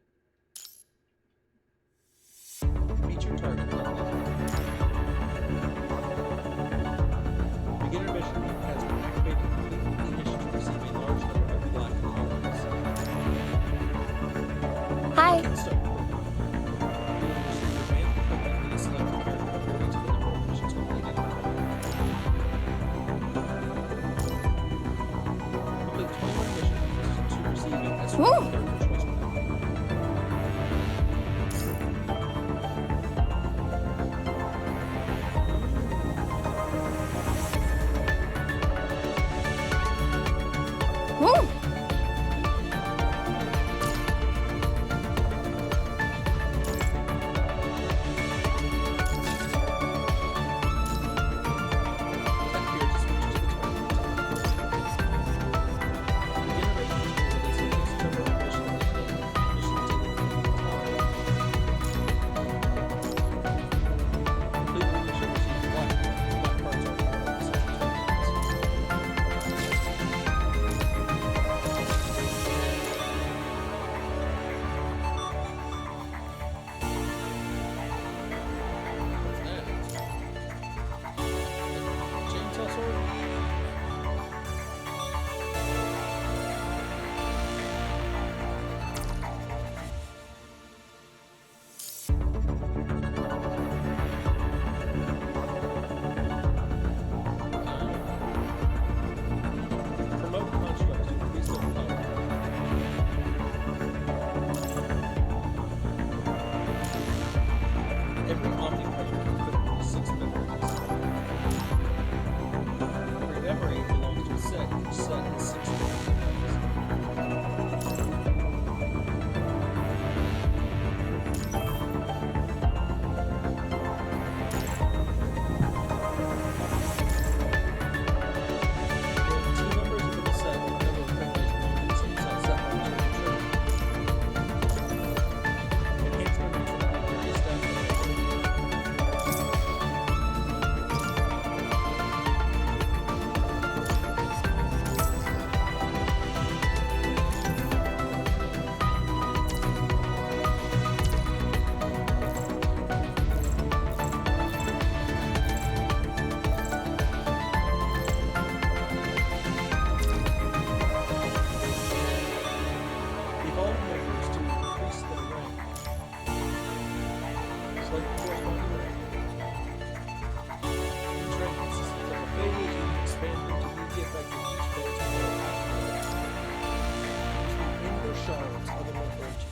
Meet your target. Beginner mission has been activated to complete the mission to receive a large number of black colonies. Hi. Get started.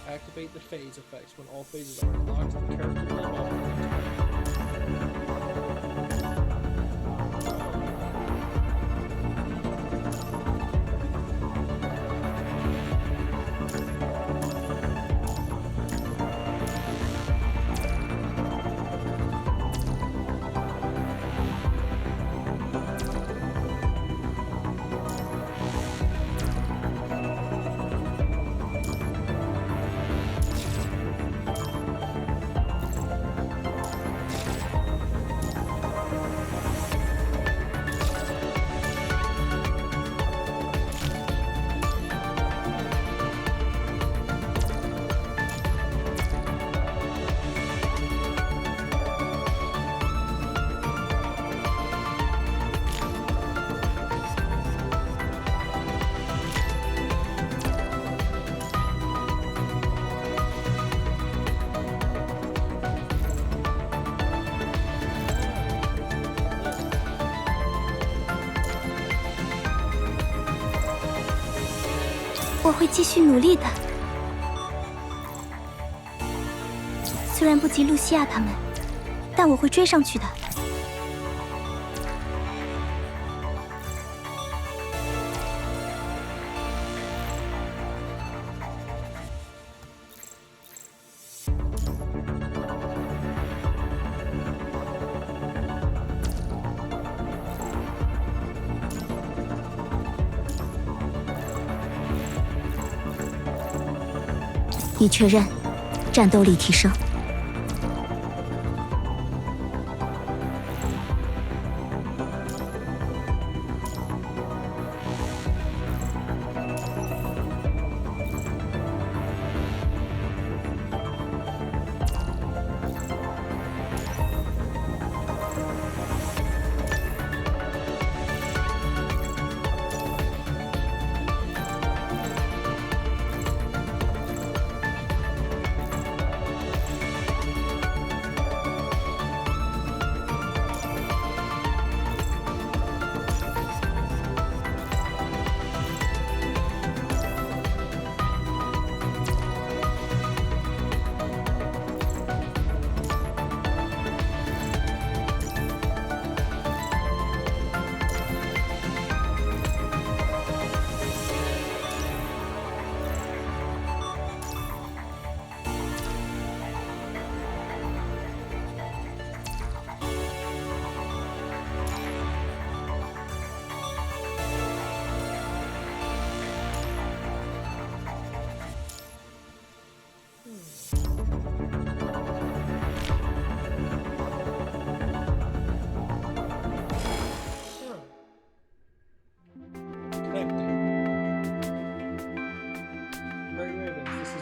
Activate the phase effects. When all phases are unlocked, the character will evolve. 我会继续努力的。虽然不及露西亚他们，但我会追上去的。已确认，战斗力提升。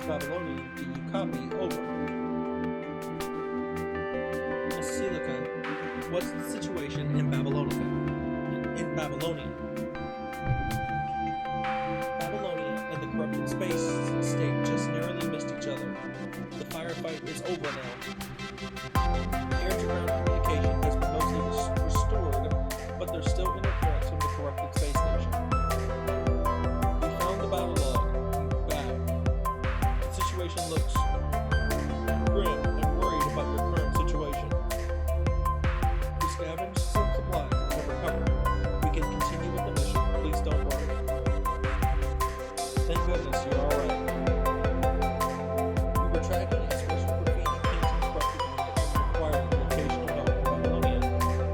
Babylonian, do you copy? Over. Basilica, what's the situation in Babylonica? In Babylonian. Babylonia and the corrupted space state just narrowly missed each other. The firefight is over now. Air-to-ground communication has been mostly restored, but there's still interference from the corrupted space station. We found the battle log. The situation looks grim and worried about your current situation. We scavenged some supplies and have recovered. We can continue with the mission. Please don't worry. Thank goodness you're alright. We were tracking a special graffiti painting corrupted unit and requiring the location of Babylonia.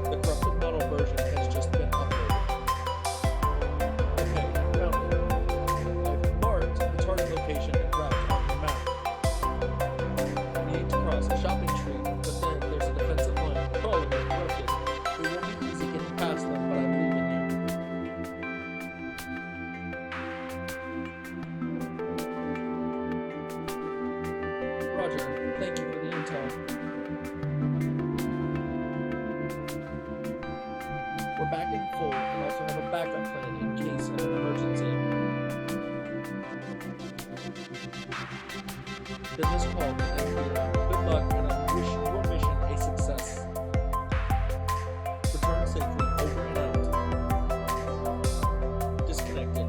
The corrupted model version has just been uploaded. Okay, found it. I've marked the target location and route on the map. We need to cross a shopping street, but then there's a defensive line crawling and corrupted. It won't be easy getting past them, but I believe in you. Roger, thank you for the intel. We're back in full and also have a backup plan in case of an emergency. Then this call can end here. Good luck, and I wish your mission a success. Return safely. Over and out. Disconnected.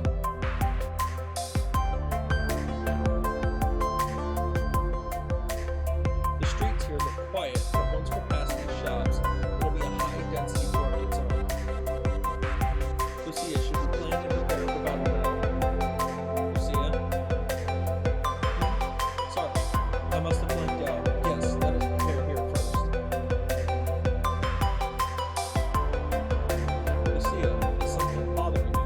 The streets here look quiet, but once we're past these shops, it'll be a high-density market zone. Lucia, should we plan and prepare for battle now? Lucia? Sorry, I must have blanked out. Yes, let us prepare here first. Lucia, is something bothering you?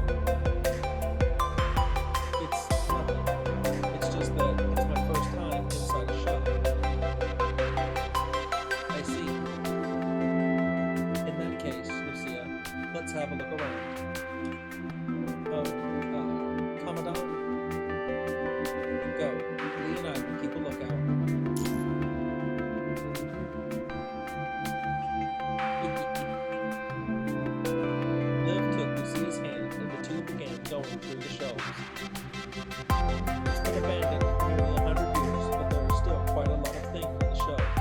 It's nothing. It's just that it's my first time inside a shop. I see. In that case, Lucia, let's have a look around. Commandant? Go. Lee and I will keep a lookout. Liv took Lucia's hand and the two began going through the shelves. It's been abandoned for nearly 100 years, but there are still quite a lot of things on the shelves,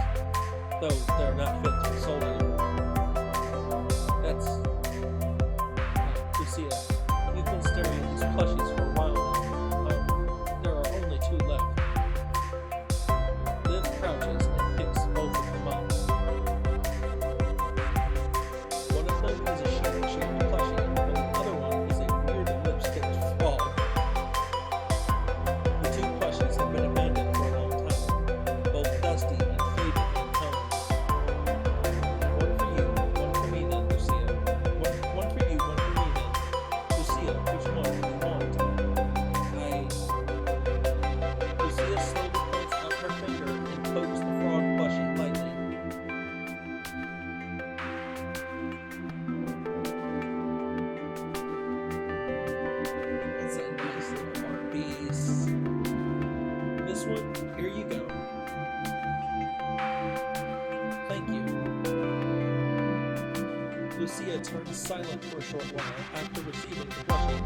though they're not fit to be sold anymore. That's... Lucia, you've been staring at these plushies for a while now. Lucia turned silent for a short while after receiving the plushie,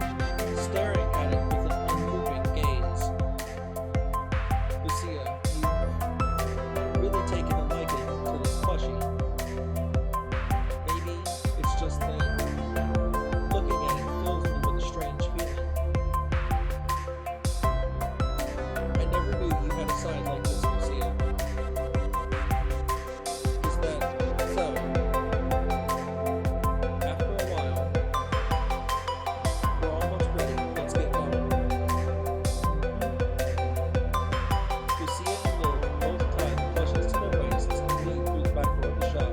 staring at it with an unmoving gaze. Lucia, you've really taken a liking to this plushie. Maybe it's just that looking at it fills me with a strange feeling. I never knew you had a side like this, Lucia. Is that so? After a while, we're almost ready. Let's get going. Lucia and Liv both tied the plushies to their waists and leaned through the back door of the shop,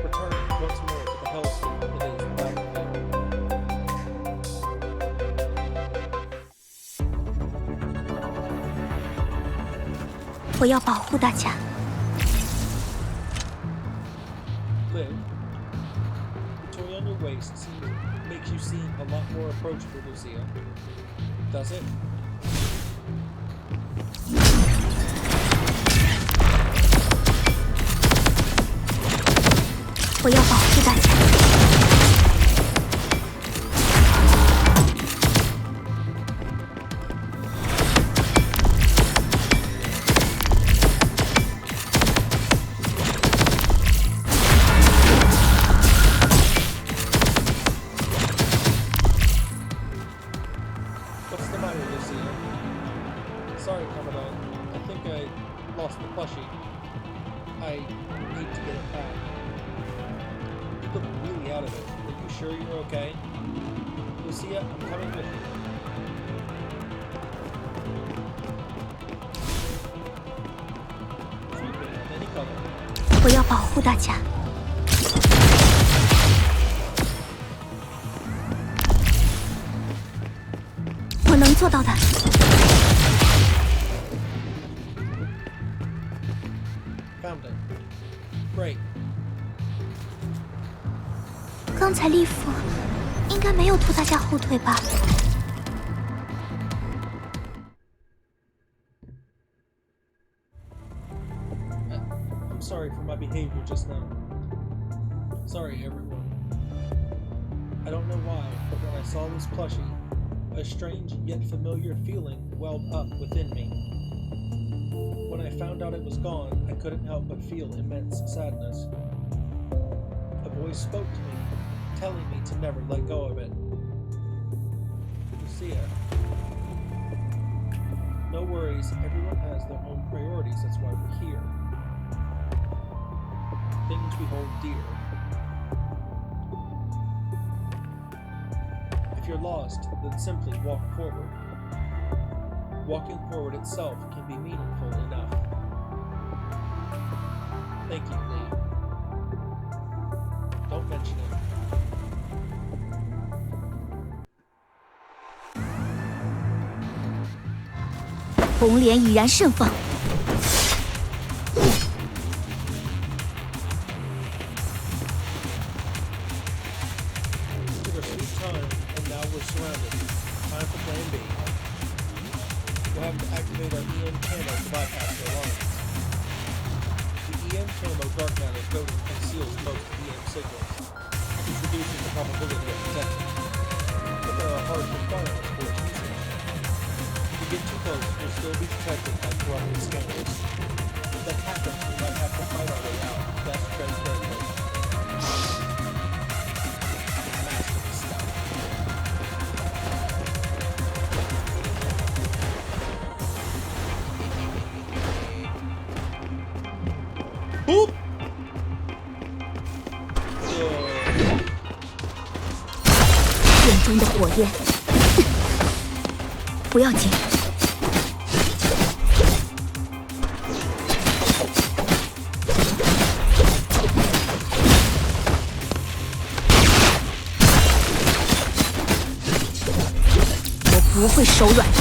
returning once more to the hellscape that is the battlefield. 我要保护大家。 Liv, the toy on your waist makes you seem a lot more approachable, Lucia. Does it? 我要保护大家。 What's the matter, Lucia? Sorry, Commandant. I think I lost the plushie. I need to get it back. You look really out of it. Are you sure you're okay? Lucia, I'm coming with you. Sweeping of any color. 我要保护大家。 我能做到的。 Found it. Great. 刚才利弗应该没有拖大家后腿吧？ I'm sorry for my behavior just now. Sorry, everyone. I don't know why, but when I saw this plushie, a strange yet familiar feeling welled up within me. When I found out it was gone, I couldn't help but feel immense sadness. A voice spoke to me, telling me to never let go of it. Lucia. No worries, everyone has their own priorities, that's why we're here. Things we hold dear. If you're lost, then simply walk forward. Walking forward itself can be meaningful enough. Thank you, Lee. Don't mention it. 红莲已然盛放。 Took a sweet time, and now we're surrounded. Time for Plan B. We'll have to activate our EM camo to bypass their lines. The EM camo dark matter coating conceals most EM signals, introducing the probability of detection. But there are hard requirements for its usage. If we get too close, we'll still be detected by corrupted scanners. If that happens, we might have to fight our way out. Best tread carefully. Master stuff. Boop! 眼中的火焰，不要紧。我不会手软的。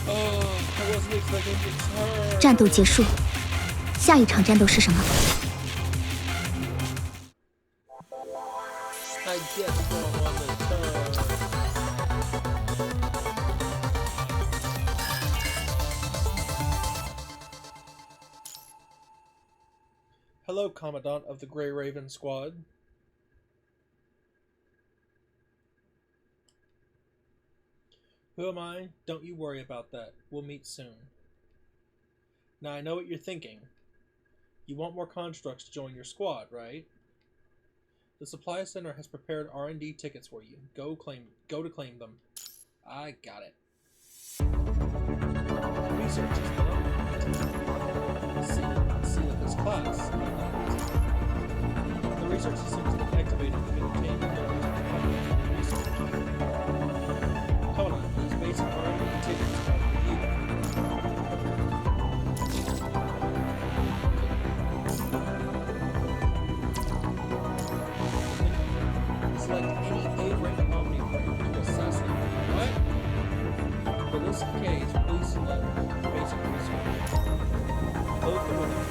I wasn't expecting this turn. 战斗结束，下一场战斗是什么？ I guess we're on the turn. Hello, Commandant of the Grey Raven Squad. Who am I? Don't you worry about that. We'll meet soon. Now I know what you're thinking. You want more constructs to join your squad, right? The supply center has prepared R&D tickets for you. Go to claim them. I got it. Research is done. See this class. The research systems that activated have been obtained and the research. Hold on, these basic R&D tickets are for you. Select any A-rank omniprime to assassinate. What? For this case, please select basic research. Close the window.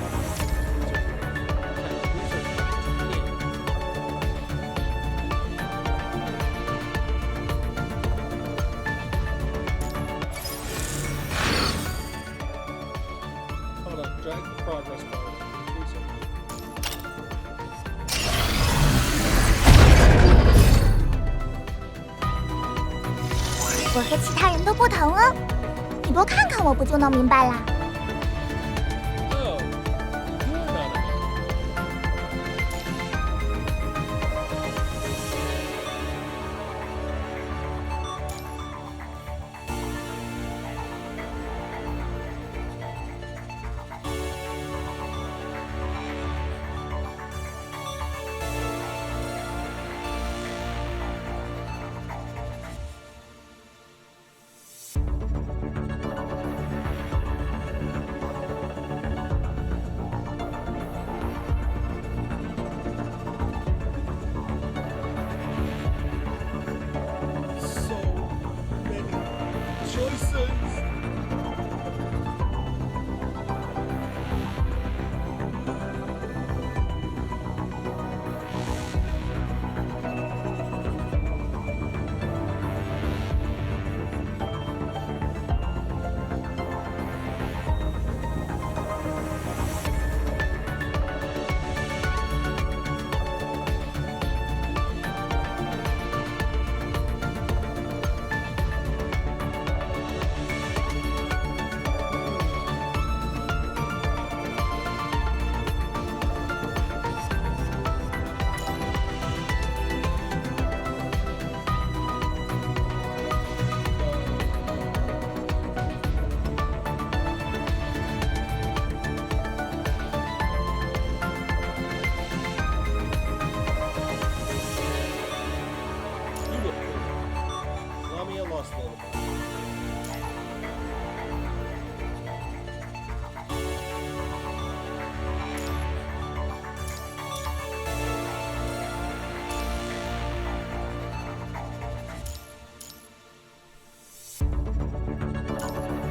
Hold on, drag the progress bar to research. 我和其他人都不同哦，你多看看我不就能明白啦？ Oh, you're not a man. So many choices. You look cool. Lamia lost a little bit.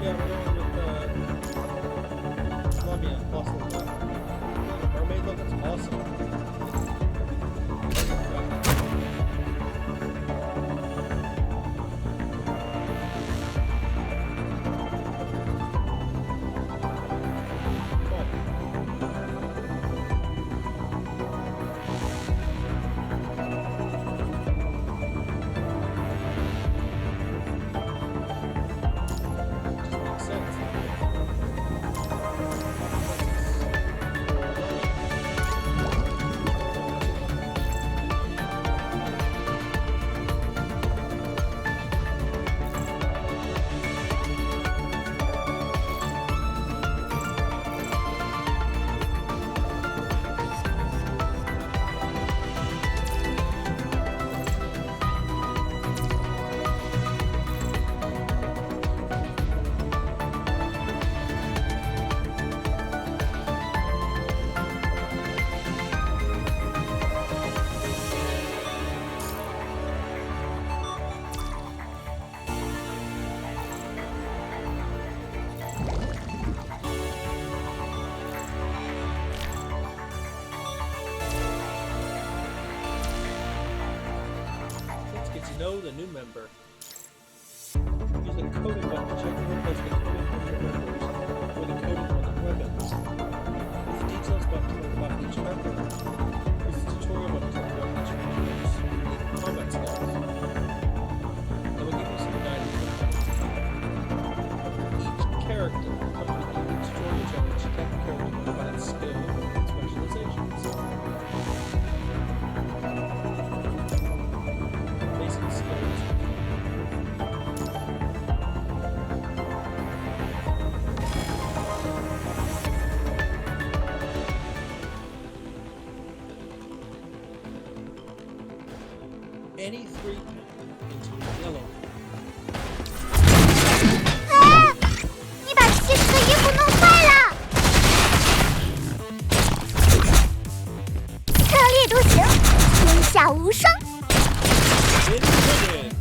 Yeah, we're going with Lamia lost a little bit. The mermaid look, it's awesome. Know the new member. Use the coding button to check and replace the coding on your members or the coding on the weapons. Use the details button to learn about each any 3 path into the yellow. 啊！你把七十的衣服弄坏了！特立独行，天下无双。 Win-win.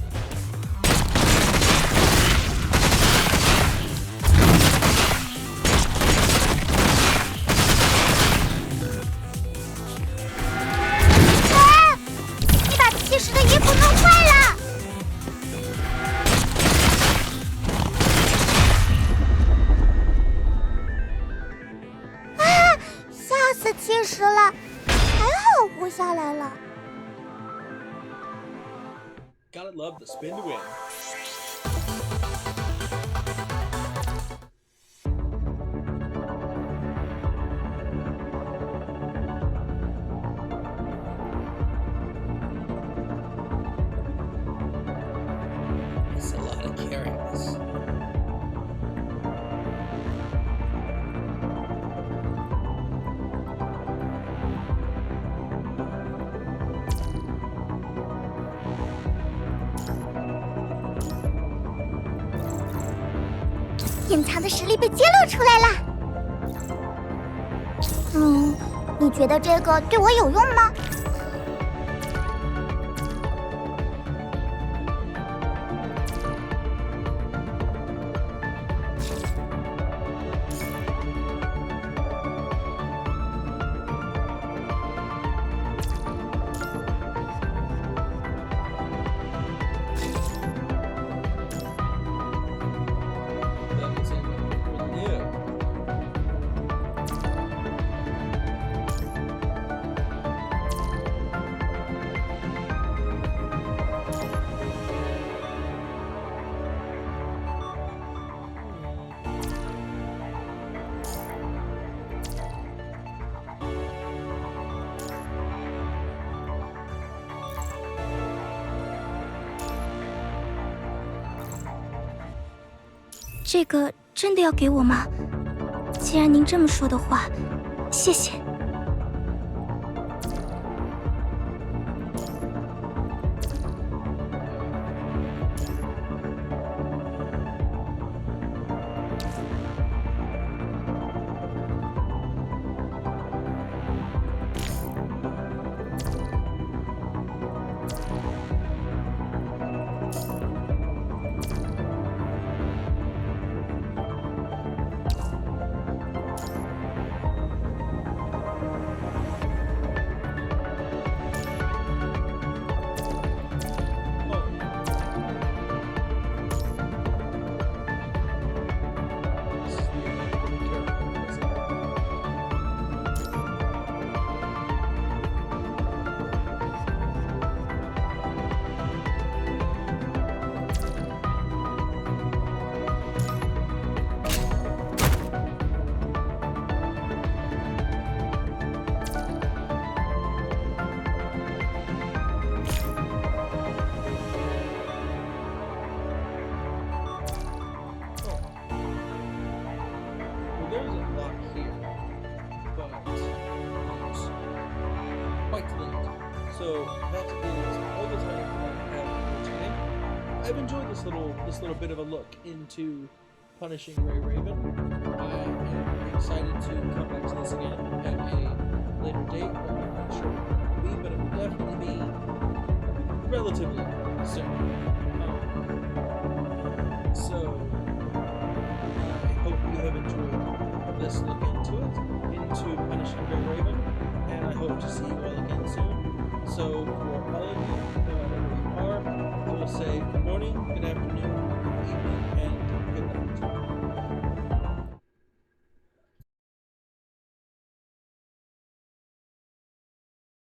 啊！你把七十的衣服弄坏了！啊！吓死七十了，还好活下来了。 Gotta love the spin to win. It's a lot of carrots. 隐藏的实力被揭露出来了。你觉得这个对我有用吗？这个真的要给我吗？既然您这么说的话，谢谢。So that is all the time that I have for today. I've enjoyed this little bit of a look into punishing Ray Raven. I am excited to come back to this again at a later date. I'm not sure when it will be, but it will definitely be relatively soon. So I hope you have enjoyed this look into punishing Ray Raven, and I hope to see you all again soon. So for all of you, no matter where you are, I will say good morning, good afternoon,